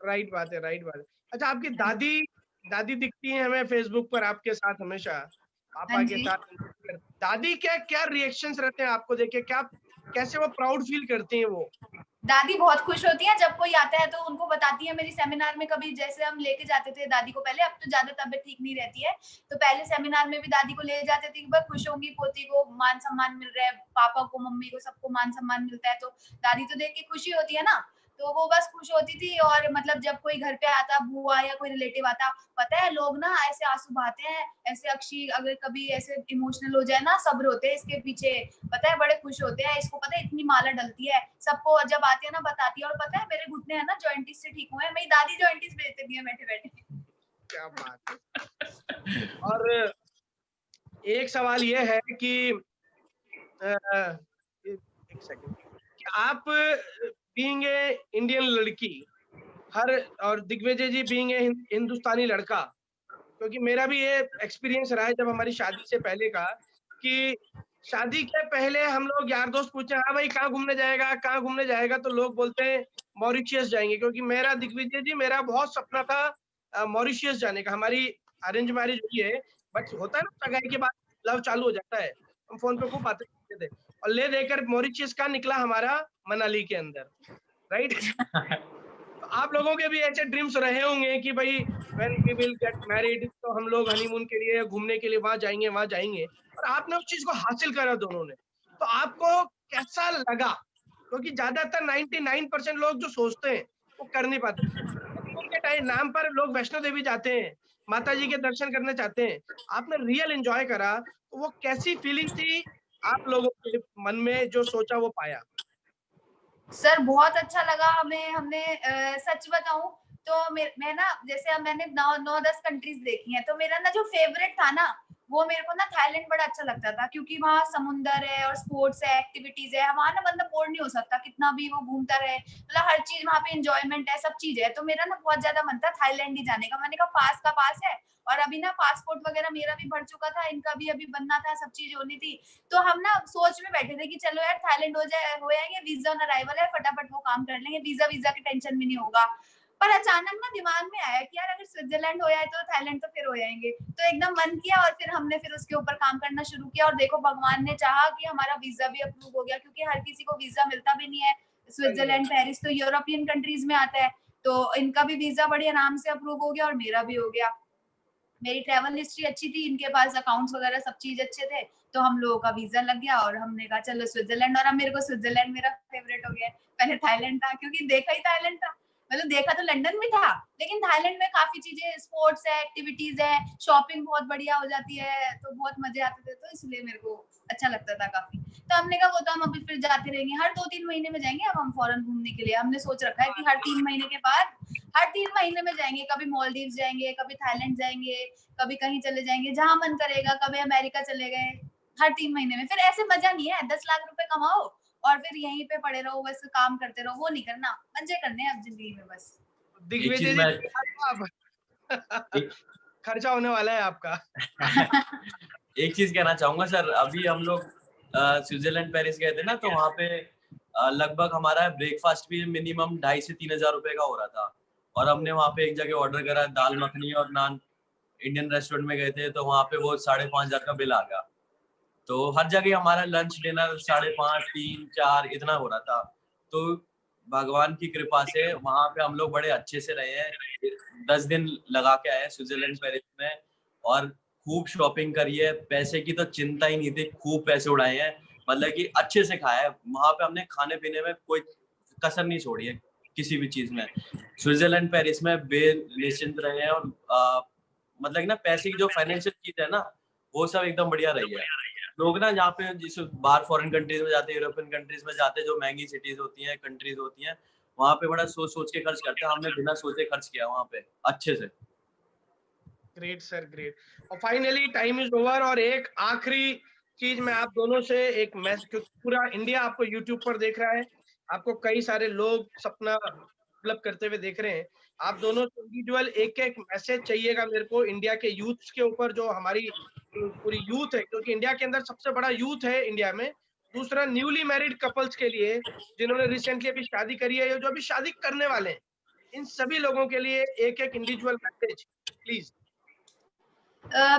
राइट बात है, राइट बात है। अच्छा, आपकी दादी दादी दिखती हैं हमें फेसबुक पर आपके साथ हमेशा, हाँ पापा के जी। साथ। दादी क्या क्या रिएक्शंस रहते हैं आपको देख के? क्या, कैसे वो प्राउड फील करती हैं वो? दादी बहुत खुश होती है जब कोई आता है, तो उनको बताती है। मेरी सेमिनार में कभी जैसे हम लेके जाते थे दादी को पहले, अब तो ज्यादा तबीयत ठीक नहीं रहती है, तो पहले सेमिनार में भी दादी को ले जाते थे कि बस खुश होंगी, पोती को मान सम्मान मिल रहा है, पापा को, मम्मी को, सबको मान सम्मान मिलता है, तो दादी तो देख के खुशी होती है ना। तो वो बस खुश होती थी। और मतलब जब कोई घर पे आता, बुआ या कोई रिलेटिव आता, पता है लोग ना ऐसे आंसू बहाते हैं, ऐसे अक्षी अगर कभी ऐसे इमोशनल हो जाए ना, सब रोते हैं इसके पीछे, पता है बड़े खुश होते हैं। इसको पता है इतनी माला डलती है, सबको जब आती है ना बताती है। और पता है मेरे घुटने हैं ना जॉइंटिस से ठीक हुए हैं, मेरी दादी जॉइंटिस बेच देती है बैठे बैठे। क्या बात है। और एक सवाल ये है कि एक सेकंड, कि आप बीइंग ए इंडियन लड़की, हर, और दिग्विजय जी बीइंग ए हिंदुस्तानी लड़का, क्योंकि मेरा भी ये एक्सपीरियंस रहा है जब हमारी शादी से पहले का, कि शादी के पहले हम लोग यार दोस्त पूछे, हाँ भाई कहाँ घूमने जाएगा, कहाँ घूमने जाएगा, तो लोग बोलते हैं मॉरिशियस जाएंगे। क्योंकि मेरा, दिग्विजय जी, मेरा बहुत सपना था मॉरिशियस जाने का। हमारी अरेंज मैरिज हुई है, बट होता है ना सगाई के बाद लव चालू हो जाता है। हम फोन पे खूब बातें करते थे, और ले देकर मॉरिशियस का निकला हमारा मनाली के अंदर, राइट। तो आप लोगों के भी ऐसे ड्रीम्स रहे होंगे कि भाई when we will get married, तो हम लोग हनीमून के लिए, घूमने के लिए वहां जाएंगे, वहां जाएंगे, और आपने उस चीज को हासिल करा दोनों ने। तो आपको कैसा लगा? क्योंकि ज्यादातर 99% लोग जो सोचते हैं वो कर नहीं पाते। हनीमून के टाइम नाम पर लोग वैष्णो देवी जाते हैं, माता जी के दर्शन करने चाहते हैं, आपने रियल एंजॉय करा, तो वो कैसी फीलिंग थी आप लोगों के मन में? जो सोचा वो पाया? सर बहुत अच्छा लगा हमें। हमने सच बताऊं तो मैं ना, जैसे अब मैंने 9-10 कंट्रीज देखी हैं, तो मेरा ना जो फेवरेट था ना, वो मेरे को ना थाईलैंड बड़ा अच्छा लगता था, क्योंकि वहाँ समुंदर है और स्पोर्ट्स है, एक्टिविटीज है। वहाँ ना बंदा बोर नहीं हो सकता, कितना भी वो घूमता रहे, मतलब हर चीज वहाँ पे इंजॉयमेंट है, सब चीज है। तो मेरा ना बहुत ज्यादा मन था थाईलैंड ही जाने का। मैंने कहा पास का पास है, और अभी ना पासपोर्ट वगैरह मेरा भी भर चुका था, इनका भी अभी बनना था, सब चीज होनी थी। तो हम ना सोच में बैठे थे कि चलो यार थाईलैंड हो जाएंगे, वीजा ऑन अराइवल है, फटाफट वो काम कर लेंगे, वीजा वीजा की टेंशन भी नहीं होगा। पर अचानक ना दिमाग में आया कि यार अगर स्विट्जरलैंड हो जाए तो थाईलैंड तो फिर हो जाएंगे। तो एकदम मन किया, और फिर हमने फिर उसके ऊपर काम करना शुरू किया, और देखो भगवान ने चाहा कि हमारा वीजा भी अप्रूव हो गया, क्योंकि हर किसी को वीजा मिलता भी नहीं है। स्विट्जरलैंड, पेरिस तो यूरोपियन कंट्रीज में आता है, तो इनका भी वीजा बड़ी आराम से अप्रूव हो गया और मेरा भी हो गया। मेरी ट्रैवल हिस्ट्री अच्छी थी, इनके पास अकाउंट्स वगैरह सब चीज अच्छे थे, तो हम लोगों का वीजा लग गया और हमने कहा चलो स्विट्जरलैंड। और अब मेरे को स्विट्जरलैंड मेरा फेवरेट हो गया है। पहले थाईलैंड था क्योंकि देखा ही थाईलैंड था, मतलब देखा तो लंदन में था, लेकिन थाईलैंड में काफी चीजें, स्पोर्ट्स है, एक्टिविटीज है, शॉपिंग बहुत बढ़िया हो जाती है, तो बहुत मजे आते थे, तो इसलिए मेरे को अच्छा लगता था काफी। तो हमने कहा वो तो हम अभी फिर जाते रहेंगे, हर 2-3 महीने में जाएंगे अब हम फॉरेन घूमने के लिए। हमने सोच रखा है कि हर 3 महीने के बाद, हर 3 महीने में जाएंगे, कभी मालदीव जाएंगे, कभी थाईलैंड जाएंगे, कभी कहीं चले जाएंगे जहां मन करेगा, कभी अमेरिका चले गए, हर 3 महीने में। फिर ऐसे मजा नहीं है 10 लाख रुपए कमाओ और फिर यहीं पे पड़े रहो, बस काम करते रहो, वो नहीं करना, मजे करने हैं अब जिंदगी में बस। एक दिग्विजय चीज जी मैं खर्चा होने वाला है आपका। एक चीज कहना चाहूंगा सर, अभी हम लोग स्विट्जरलैंड पेरिस गए थे ना, तो वहाँ पे लगभग हमारा ब्रेकफास्ट भी मिनिमम 2,500 से 3,000 रुपए का हो रहा था। और हमने वहाँ पे एक जगह ऑर्डर करा दाल मखनी और नान, इंडियन रेस्टोरेंट में गए थे, तो वहाँ पे वो 5,500 का बिल आ गया। तो हर जगह हमारा लंच डिनर 5.5, 3, 4 इतना हो रहा था। तो भगवान की कृपा से वहाँ पे हम लोग बड़े अच्छे से रहे हैं। 10 दिन लगा के आए स्विट्जरलैंड पेरिस में, और खूब शॉपिंग करी है। पैसे की तो चिंता ही नहीं थी, खूब पैसे उड़ाए हैं, मतलब कि अच्छे से खाया है। वहाँ पे हमने खाने पीने में कोई कसर नहीं छोड़ी है किसी भी चीज में। स्विट्जरलैंड पेरिस में बेनिश्चिंत रहे हैं, और मतलब कि ना पैसे की जो फाइनेंशियल चीज है ना, वो सब एकदम बढ़िया रही है। लोग ना जहाँ पे जिस बाहर फॉरेन कंट्रीज में जाते हैं, यूरोपियन कंट्रीज में जाते हैं, जो महंगी सिटीज होती हैं, कंट्रीज होती हैं, वहाँ पे बड़ा सोच सोच के खर्च करते हैं। हमने बिना सोचे खर्च किया वहाँ पे अच्छे से। Great sir, great. और फाइनली टाइम इज ओवर, और एक आखिरी चीज मैं आप दोनों से एक मैसेज, क्योंकि पूरा इंडिया आपको यूट्यूब पर देख रहा है, आपको कई सारे लोग सपना डेवलप करते हुए देख रहे हैं, आप दोनों से इंडिविजुअल एक एक मैसेज चाहिएगा मेरे को इंडिया के यूथ के ऊपर, जो हमारी पूरी यूथ है, क्योंकि इंडिया के अंदर सबसे बड़ा यूथ है इंडिया में। दूसरा न्यूली मैरिड कपल्स के लिए, जिन्होंने रिसेंटली अभी शादी करी है या जो अभी शादी करने वाले हैं, इन सभी लोगों के लिए एक एक इंडिविजुअल मैसेज प्लीज।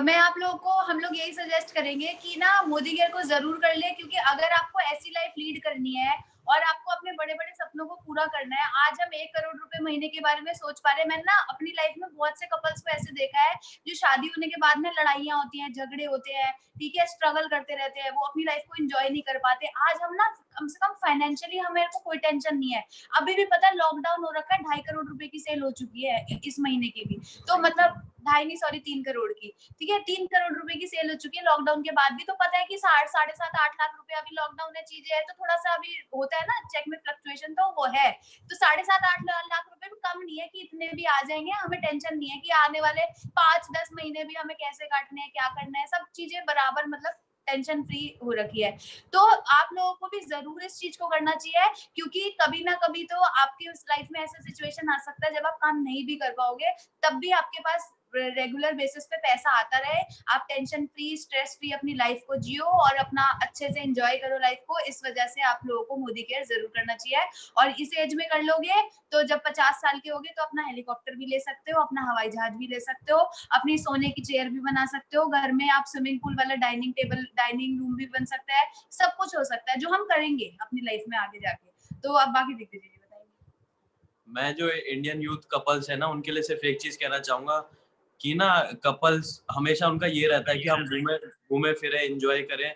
मैं आप लोगों को, हम लोग यही सजेस्ट करेंगे कि ना मोदी केयर को जरूर कर ले, क्योंकि अगर आपको ऐसी लाइफ लीड करनी है और आपको अपने बड़े बड़े सपनों को पूरा करना है, आज हम 1 करोड़ रुपए महीने के बारे में सोच पा रहे हैं। मैंने ना अपनी लाइफ में बहुत से कपल्स को ऐसे देखा है जो शादी होने के बाद में लड़ाइयाँ होती हैं, झगड़े होते हैं, ठीक है, स्ट्रगल करते रहते हैं, वो अपनी लाइफ को एंजॉय नहीं कर पाते। आज हम ना कम से कम फाइनेंशियली हमें को कोई टेंशन नहीं है। अभी भी पता है लॉकडाउन हो रखा है, 2.5 करोड़ रुपए की सेल हो चुकी है इस महीने की भी, तो मतलब 2.5 नहीं, सॉरी 3 करोड़ की, ठीक है, 3 करोड़ रुपए की सेल हो चुकी है लॉकडाउन के बाद भी। तो पता है कि 7.5 8 लाख रुपए अभी लॉकडाउन है, चीजें है तो थोड़ा सा अभी होता है ना चेक में फ्लक्चुएशन, तो वो है। तो 7.5 8 लाख रुपए भी कम नहीं है कि इतने भी आ जाएंगे, हमें टेंशन नहीं है कि आने वाले 5-10 महीने भी हमें कैसे काटने हैं, क्या करना है, सब चीजें बराबर, मतलब टेंशन फ्री हो रखी है। तो आप लोगों को भी जरूर इस चीज को करना चाहिए, क्योंकि कभी ना कभी तो आपकी उस लाइफ में ऐसा सिचुएशन आ सकता है जब आप काम नहीं भी कर पाओगे, तब भी आपके पास रेगुलर बेसिस पे पैसा आता रहे, आप टेंशन फ्री, स्ट्रेस फ्री अपनी लाइफ को जियो और अपना अच्छे से एंजॉय करो लाइफ को। इस वजह से आप लोगों को मोदी केयर जरूर करना चाहिए। और इस एज में कर लोगे तो जब 50 साल के होगे तो अपना हेलीकॉप्टर भी ले सकते हो, अपना हवाई जहाज भी ले सकते हो, अपनी सोने की चेयर भी बना सकते हो, घर में आप स्विमिंग पूल वाला डाइनिंग टेबल, डाइनिंग रूम भी बन सकता है, सब कुछ हो सकता है जो हम करेंगे अपनी लाइफ में आगे जाके। तो अब बाकी देखते जाइए। मैं जो इंडियन यूथ कपल्स है ना, उनके लिए सिर्फ एक चीज कहना चाहूंगा कि ना, कपल्स हमेशा उनका ये रहता है कि हम घूमे फिरे, एंजॉय करें,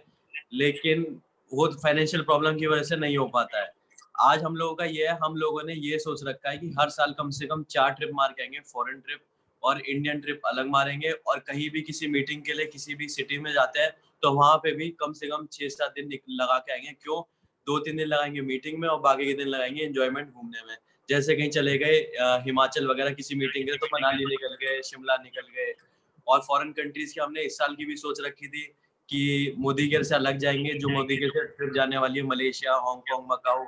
लेकिन वो फाइनेंशियल प्रॉब्लम की वजह से नहीं हो पाता है। आज हम लोगों का ये है, हम लोगों ने ये सोच रखा है कि हर साल कम से कम 4 ट्रिप मार के आएंगे, फॉरेन ट्रिप और इंडियन ट्रिप अलग मारेंगे। और कहीं भी किसी मीटिंग के लिए किसी भी सिटी में जाते हैं तो वहां पे भी कम से कम 6-7 दिन लगा के आएंगे। क्यों? 2-3 दिन लगाएंगे मीटिंग में और बाकी के दिन लगाएंगे एंजॉयमेंट, घूमने में। जैसे कहीं चले गए हिमाचल वगैरह किसी मीटिंग के लिए, तो मनाली निकल गए, शिमला निकल गए। और फॉरेन कंट्रीज की हमने इस साल की भी सोच रखी थी कि मोदी केयर से अलग जाएंगे, जो मोदी केयर से ट्रिप जाने वाली है मलेशिया, हांगकांग, मकाऊ,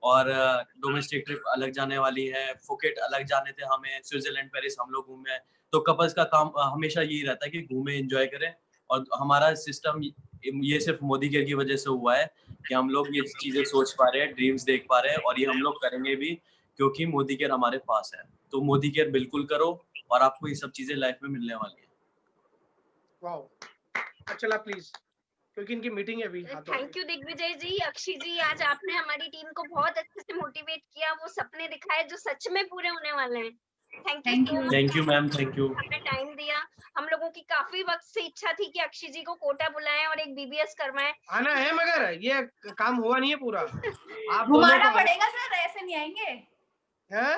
और डोमेस्टिक ट्रिप अलग जाने वाली है, फुकेट अलग जाने थे हमें, स्विट्जरलैंड, पेरिस हम लोग घूमे। तो कपल्स का काम हमेशा यही रहता है कि घूमे, एंजॉय करें। और हमारा सिस्टम ये सिर्फ मोदी केयर की वजह से हुआ है कि हम लोग ये चीजें सोच पा रहे हैं, ड्रीम्स देख पा रहे हैं, और ये हम लोग करेंगे भी, क्योंकि मोदी केयर हमारे पास है। तो मोदी केयर बिल्कुल करो और आपको ये सब चीजें लाइफ में मिलने वाली है। वाओ, चला प्लीज, क्योंकि इनकी मीटिंग है अभी। थैंक यू दिग्विजय जी, अक्षी जी, आज आपने हमारी टीम को बहुत अच्छे से मोटिवेट किया, वो सपने दिखाए जो सच में पूरे होने वाले हैं। Thank you ma'am, thank you. हमें टाइम दिया। हम लोगों की काफी वक्त से इच्छा थी कि अक्षय जी को कोटा बुलाएं और एक BBS करवाएं। आना है मगर ये काम हुआ नहीं है पूरा। आप दोनों घुमाना को पड़ेगा सर, ऐसे नहीं आएंगे, हैं?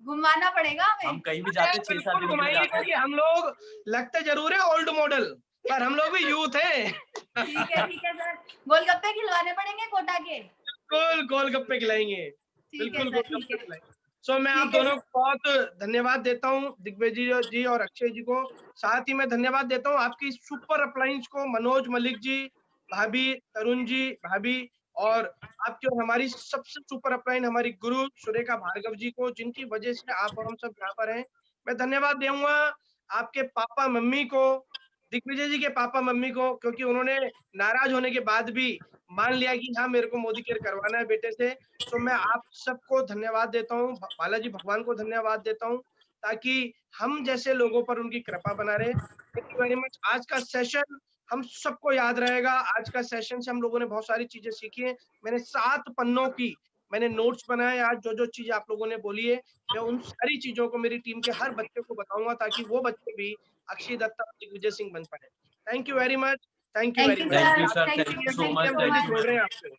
घुमाना पड़ेगा हम हमें। कहीं भी जाते 6-7 बिल्कुल दिन के लिए घुमाएंगे, जाते हैं। क्योंकि हम लोग लगते जरूर है ओल्ड मॉडल, पर हम लोग भी यूथ हैं। ठीक है सर, गोलगप्पे खिलवाने पड़ेंगे कोटा के। बिल्कुल गोलगप्पे खिलाएंगे, ठीक है बिल्कुल सर, ठीक गोलगप्पे है। खिलाएंगे। सो मैं आप ठीक है दोनों को बहुत धन्यवाद देता हूँ, दिग्विजय जी और अक्षय जी को। साथ ही मैं धन्यवाद देता हूँ आपकी सुपर अप्लायंस को, मनोज मलिक जी, भाभी, तरुण जी, भाभी, और आपकी और हमारी सबसे सुपर अप्लायन हमारी गुरु सुरेखा भार्गव जी को, जिनकी वजह से आप और हम सब यहाँ पर हैं। मैं धन्यवाद दूंगा आपके पापा मम्मी को, दिग्विजय जी के पापा मम्मी को, क्योंकि उन्होंने नाराज होने के बाद भी मान लिया कि हाँ मेरे को मोदी केयर करवाना है बेटे से। तो मैं आप सबको धन्यवाद देता हूँ, बालाजी भगवान को धन्यवाद देता हूँ, ताकि हम जैसे लोगों पर उनकी कृपा बना रहे। Thank you very much. आज का सेशन हम सबको याद रहेगा। आज का सेशन से हम लोगों ने बहुत सारी चीजें सीखी हैं। मैंने 7 पन्नों की मैंने नोट्स बनाए। आज जो जो चीज आप लोगों ने बोली है, मैं उन सारी चीजों को मेरी टीम के हर बच्चे को बताऊंगा, ताकि वो बच्चे भी अक्षय दत्ता और दिग्विजय सिंह बन पाए। Thank you very much, thank you very much. Thank you sir, thank thank you, you so thank much, you so thank much. You. छोड़ रहे हैं आपसे।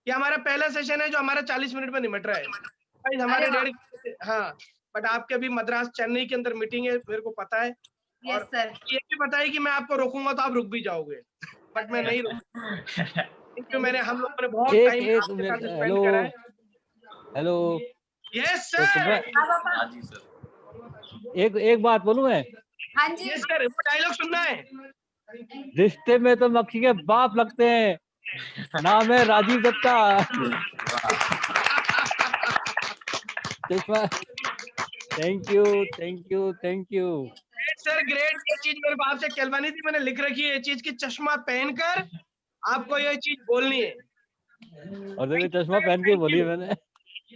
ये हमारा पहला सेशन है जो हमारा 40 मिनट में निमट रहा है। गाइस हमारे अरे वाह। 1.5 हाँ, बट आपके अभी मद्रास चेन्नई के अंदर मीटिंग है, मेरे को पता है। यस और सर। ये भी पता है कि मैं आपको रोकूंगा तो आप रुक भी जाओगे, बट मैं नहीं रुकूंगा, क्योंकि हम लोगों ने बहुत एक टाइम एक आपके साथ स्पेंड हेलो करा है। हेलो, यस तो सुन सर, रहा हाँ पापा। हाँ जी सर। एक बात बोलूं मैं? हाँ जी। यस सर, वो डायलॉग सुनना है। रिश्ते में तो मक्खी के बाप लगते हैं, नाम है राजीव दत्ता। चश्मा, thank you thank you thank you. Great sir, great. ये चीज मेरे को आपसे कहलवानी थी, मैंने लिख रखी है ये चीज की चश्मा पहनकर आपको ये चीज बोलनी है। और देखो चश्मा पहन के बोली है मैंने।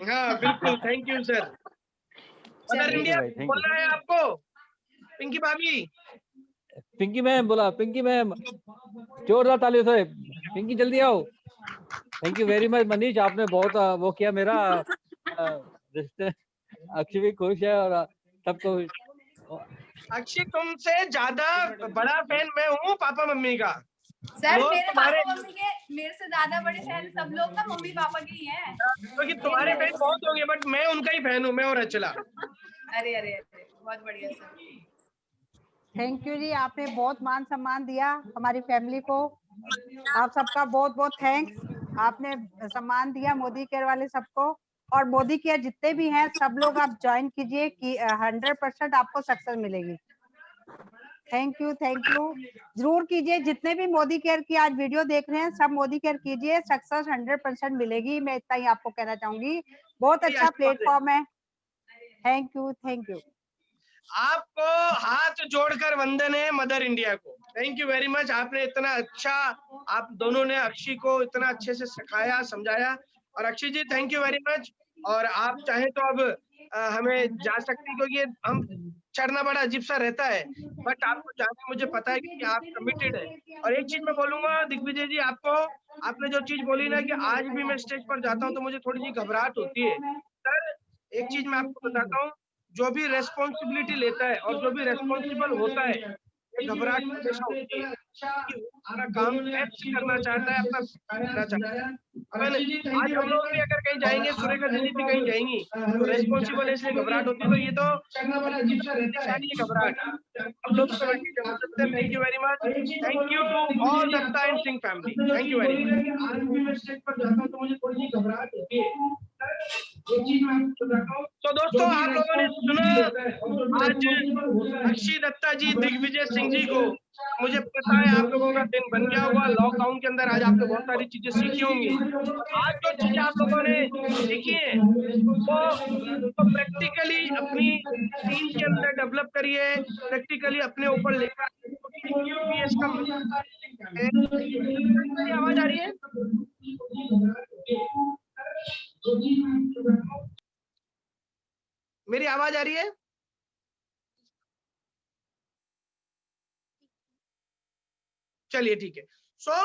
हाँ बिल्कुल, थैंक यू सर। मदर चलिए। इंडिया भाई, थैंक बोलना है आपको, पिंकी भाभी। पिंकी मैम बोला, पिंकी मैम जोरदार तालियों से, पिंकी जल्दी आओ। Thank you very much Manish, आपने बहुत वो किया मेरा रिश्ते। अक्षय भी खुश है और सबको। अक्षय तुमसे ज्यादा बड़ा फैन मैं हूँ पापा मम्मी का। सर लोग मेरे तुम्हारे, पापा मम्मी के मेरे से ज्यादा बड़े फैन सब लोग ना मम्मी पापा के ही हैं। क्योंकि तुम्हारे फैन बहुत होंगे, बट मैं उनका ही फैन हूँ, मैं और अचला। अरे अरे अरे, बहुत बढ़िया सर। थैंक यू जी, आपने बहुत मान सम्मान दिया हमारी फैमिली को। आप सबका बहुत बहुत थैंक्स। आपने सम्मान दिया मोदी केयर वाले सबको, और मोदी केयर जितने भी हैं सब लोग आप ज्वाइन कीजिए कि 100% आपको सक्सेस मिलेगी। थैंक यू जरूर कीजिए। जितने भी मोदी केयर की आज वीडियो देख रहे हैं सब मोदी केयर कीजिए, सक्सेस 100% मिलेगी। मैं इतना ही आपको कहना चाहूंगी। बहुत अच्छा प्लेटफॉर्म है। Thank you. आपको हाथ जोड़कर वंदन है मदर इंडिया को। Thank you very much. आपने इतना अच्छा, आप दोनों ने अक्षय को इतना अच्छे से सिखाया, समझाया। और अक्षय जी थैंक यू वेरी मच। और आप चाहे तो अब हमें जा सकते हैं, क्योंकि हम चढ़ना बड़ा अजीब सा रहता है, बट आपको जाना मुझे पता है कि आप कमिटेड है। और एक चीज मैं बोलूंगा दिग्विजय जी आपको, आपने जो चीज बोली ना कि आज भी मैं स्टेज पर जाता हूँ तो मुझे थोड़ी सी घबराहट होती है। सर एक चीज मैं आपको बताता हूँ, जो भी रेस्पॉन्सिबिलिटी लेता है और जो भी रेस्पॉन्सिबल होता है, ये घबराहट हमेशा होती है कि वो अपना काम बेस्ट करना चाहता है, अपना करना चाहता है। अपन आज हम लोग भी अगर कहीं जाएंगे, सुरेखा दीदी भी कहीं जाएंगी, तो रेस्पॉन्सिबल है इसलिए घबराहट होती है। तो ये तो निशानी है घबराहट। हम लोग सब आगे जा सकते हैं। Thank you very much. Thank you to all Datta and Singh family. Thank you very much. तो दोस्तों आप लोगों ने सुना आज अक्षय दत्ता जी, दिग्विजय सिंह जी को। मुझे पता है आप लोगों का दिन बन गया होगा लॉकडाउन के अंदर। आज आपने बहुत सारी चीजें सीखी होंगी। आज जो चीजें आप लोगों ने सीखी है वो प्रैक्टिकली अपनी टीम के अंदर डेवलप करिए, प्रैक्टिकली अपने ऊपर लेकर। आवाज आ रही है? मेरी आवाज आ रही है? चलिए ठीक है। सो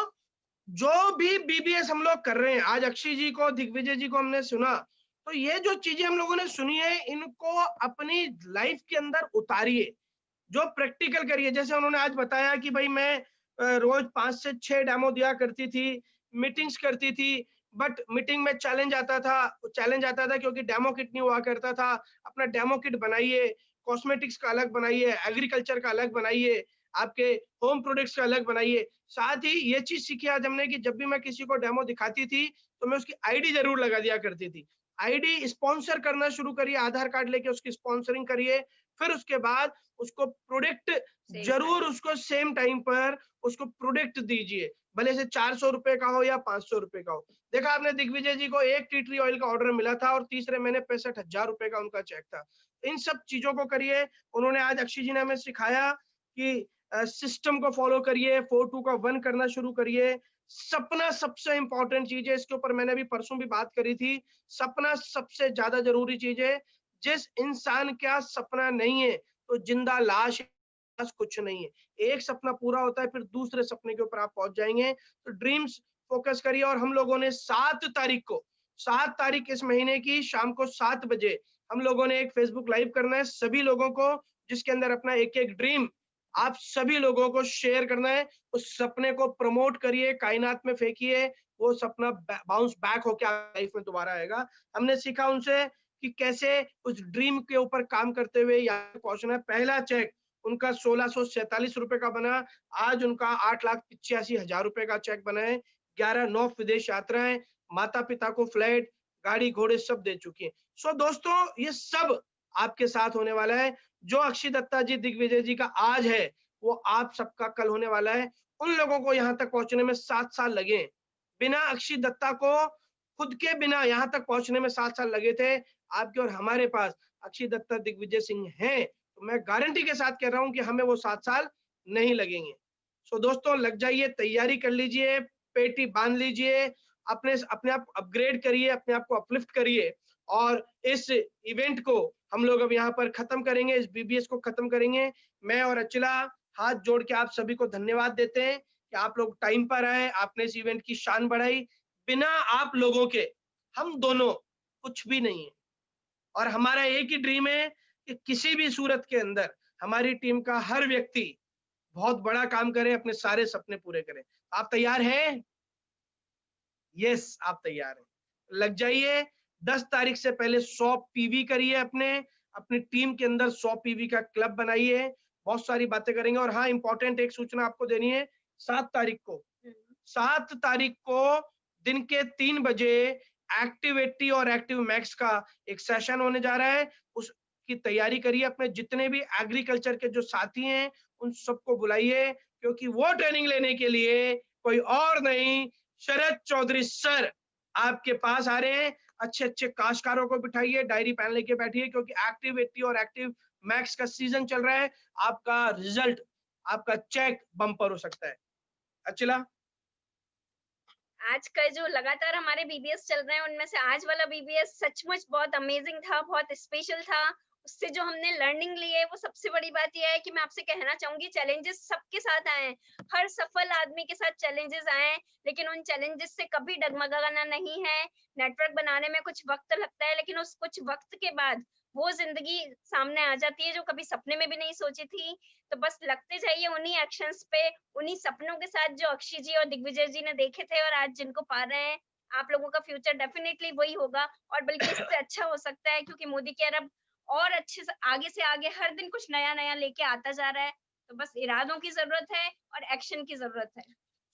जो भी बीबीएस हम लोग कर रहे हैं, आज अक्षय जी को, दिग्विजय जी को हमने सुना, तो ये जो चीजें हम लोगों ने सुनी है इनको अपनी लाइफ के अंदर उतारिए। जो प्रैक्टिकल करिए। जैसे उन्होंने आज बताया कि भाई मैं रोज 5 से 6 डेमो दिया करती थी, मीटिंग्स करती थी, बट मीटिंग में चैलेंज आता था क्योंकि डेमो किट नहीं हुआ करता था। अपना डेमो किट बनाइए, कॉस्मेटिक्स का अलग बनाइए, एग्रीकल्चर का अलग बनाइए, आपके होम प्रोडक्ट्स का अलग बनाइए। साथ ही ये चीज सीखी आज हमने कि जब भी मैं किसी को डेमो दिखाती थी तो मैं उसकी आईडी जरूर लगा दिया करती थी। आईडी स्पॉन्सर करना शुरू करिए, आधार कार्ड लेके उसकी स्पॉन्सरिंग करिए, फिर उसके बाद उसको प्रोडक्ट जरूर उसको सेम टाइम पर उसको प्रोडक्ट दीजिए, भले से 400 रुपए का हो या 500 रुपए का हो। देखा आपने दिग्विजय जी को 1 टी ट्री ऑयल का ऑर्डर मिला था और तीसरे महीने 65,000 रुपए का उनका चेक था। इन सब चीजों को करिए। उन्होंने आज अक्षय जी ने हमें सिखाया कि सिस्टम को फॉलो करिए, 4-2 का 1 करना शुरू करिए। सपना सबसे इंपॉर्टेंट चीज है, इसके ऊपर मैंने भी परसों भी बात करी थी। सपना सबसे ज्यादा जरूरी चीज है। जिस इंसान का सपना नहीं है तो जिंदा लाश कुछ नहीं है। एक सपना पूरा होता है फिर दूसरे सपने के ऊपर आप पहुंच जाएंगे। तो ड्रीम्स फोकस करिए। और हम लोगों ने 7 तारीख इस महीने की शाम को 7 बजे हम लोगों ने एक फेसबुक लाइव करना है सभी लोगों को, जिसके अंदर अपना एक एक ड्रीम आप सभी लोगों को शेयर करना है। उस सपने को प्रमोट करिए, कायनात में फेंकिए, वो सपना बाउंस बैक होकर लाइफ में दोबारा आएगा। हमने सीखा उनसे कि कैसे उस ड्रीम के ऊपर काम करते हुए यहाँ पहुंचना है। पहला चेक उनका 1647 रुपए का बना, आज उनका 8,85,000 रुपए का चेक बना है। 11 विदेश यात्राएं, माता पिता को फ्लैट, गाड़ी घोड़े सब दे चुकी है। सो दोस्तों ये सब आपके साथ होने वाला है। जो अक्षय दत्ता जी दिग्विजय जी का आज है वो आप सबका कल होने वाला है। उन लोगों को यहाँ तक पहुंचने में 7 साल लगे। बिना अक्षय दत्ता को खुद के बिना यहाँ तक पहुंचने में 7 साल लगे थे। आपके और हमारे पास अक्षय दत्ता दिग्विजय सिंह हैं तो मैं गारंटी के साथ कह रहा हूं कि हमें वो 7 साल नहीं लगेंगे। सो दोस्तों लग जाइए, तैयारी कर लीजिए, पेटी बांध लीजिए, अपने आप अपग्रेड करिए, अपने आप को अपलिफ्ट करिए। और इस इवेंट को हम लोग अब यहाँ पर खत्म करेंगे, इस बीबीएस को खत्म करेंगे। मैं और अचला हाथ जोड़ के आप सभी को धन्यवाद देते हैं कि आप लोग टाइम पर आए, आपने इस इवेंट की शान बढ़ाई। बिना आप लोगों के हम दोनों कुछ भी नहीं है। और हमारा एक ही ड्रीम है कि किसी भी सूरत के अंदर हमारी टीम का हर व्यक्ति बहुत बड़ा काम करे, अपने सारे सपने पूरे करे। आप तैयार हैं? यस, आप तैयार हैं। लग जाइए। 10 तारीख से पहले 100 पीवी करिए, अपनी टीम के अंदर 100 पीवी का क्लब बनाइए। बहुत सारी बातें करेंगे। और हाँ, इंपॉर्टेंट एक सूचना आपको देनी है। 7 तारीख को दिन के 3 बजे एक्टिव80 और एक्टिव मैक्स का एक सेशन होने जा रहा है। उसकी तैयारी करिए। अपने जितने भी एग्रीकल्चर के जो साथी हैं उन सबको बुलाइए, क्योंकि वो ट्रेनिंग लेने के लिए कोई और नहीं, शरद चौधरी सर आपके पास आ रहे हैं। अच्छे अच्छे काश्तकारों को बिठाइए, डायरी पेन लेके बैठिए, क्योंकि एक्टिव80 और एक्टिव मैक्स का सीजन चल रहा है। आपका रिजल्ट, आपका चेक बम्पर हो सकता है। अचला, आज का जो लगातार हमारे बीबीएस चल रहे हैं उनमें से आज वाला बीबीएस सचमुच बहुत अमेजिंग था, बहुत स्पेशल था। उससे जो हमने लर्निंग ली है वो सबसे बड़ी बात यह है कि मैं आपसे कहना चाहूंगी चैलेंजेस सबके साथ आए हैं, हर सफल आदमी के साथ चैलेंजेस आए हैं, लेकिन उन चैलेंजेस से कभी डगमगाना नहीं है। नेटवर्क बनाने में कुछ वक्त लगता है, लेकिन उस कुछ वक्त के बाद वो जिंदगी सामने आ जाती है जो कभी सपने में भी नहीं सोची थी। तो बस लगते जाइए उन्हीं एक्शंस पे, उन्हीं सपनों के साथ जो अक्षय जी और दिग्विजय जी ने देखे थे और आज जिनको पा रहे हैं। आप लोगों का फ्यूचर डेफिनेटली वही होगा और बल्कि इससे अच्छा हो सकता है, क्योंकि मोदी केयर अब और अच्छे से आगे हर दिन कुछ नया नया लेके आता जा रहा है। तो बस इरादों की जरूरत है और एक्शन की जरूरत है।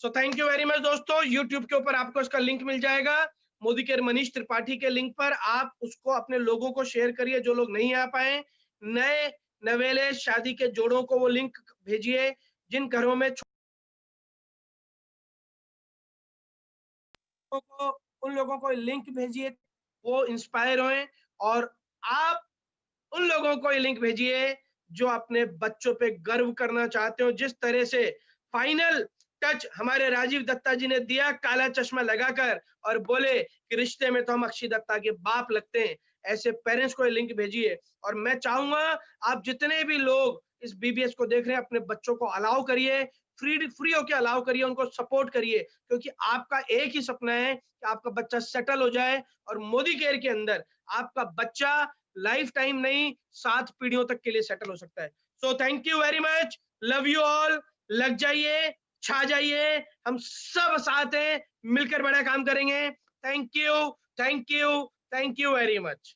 So thank you very much दोस्तों। यूट्यूब के ऊपर आपको इसका लिंक मिल जाएगा, मोदी केयर मनीष त्रिपाठी के लिंक पर। आप उसको अपने लोगों को शेयर करिए जो लोग नहीं आ पाए। नए नवेले शादी के जोड़ों को वो लिंक भेजिए, जिन घरों में उन लोगों को लिंक भेजिए वो इंस्पायर हों। और आप उन लोगों को ये लिंक भेजिए जो अपने बच्चों पे गर्व करना चाहते हो। जिस तरह से फाइनल टच हमारे राजीव दत्ता जी ने दिया, काला चश्मा लगाकर, और बोले कि रिश्ते में तो हम अक्षय दत्ता के बाप लगते हैं, ऐसे पेरेंट्स को ये लिंक भेजिए। और मैं चाहूंगा आप जितने भी लोग इस बीबीएस को देख रहे हैं अपने बच्चों को अलाउ करिए, फ्री होके अलाउ करिए, उनको सपोर्ट करिए, क्योंकि आपका एक ही सपना है कि आपका बच्चा सेटल हो जाए और मोदी केयर के अंदर आपका बच्चा लाइफ टाइम नहीं 7 पीढ़ियों तक के लिए सेटल हो सकता है। So thank you very much, love you all. लग जाइए, छा जाइए, हम सब साथ हैं, मिलकर बड़ा काम करेंगे। Thank you, thank you, thank you very much.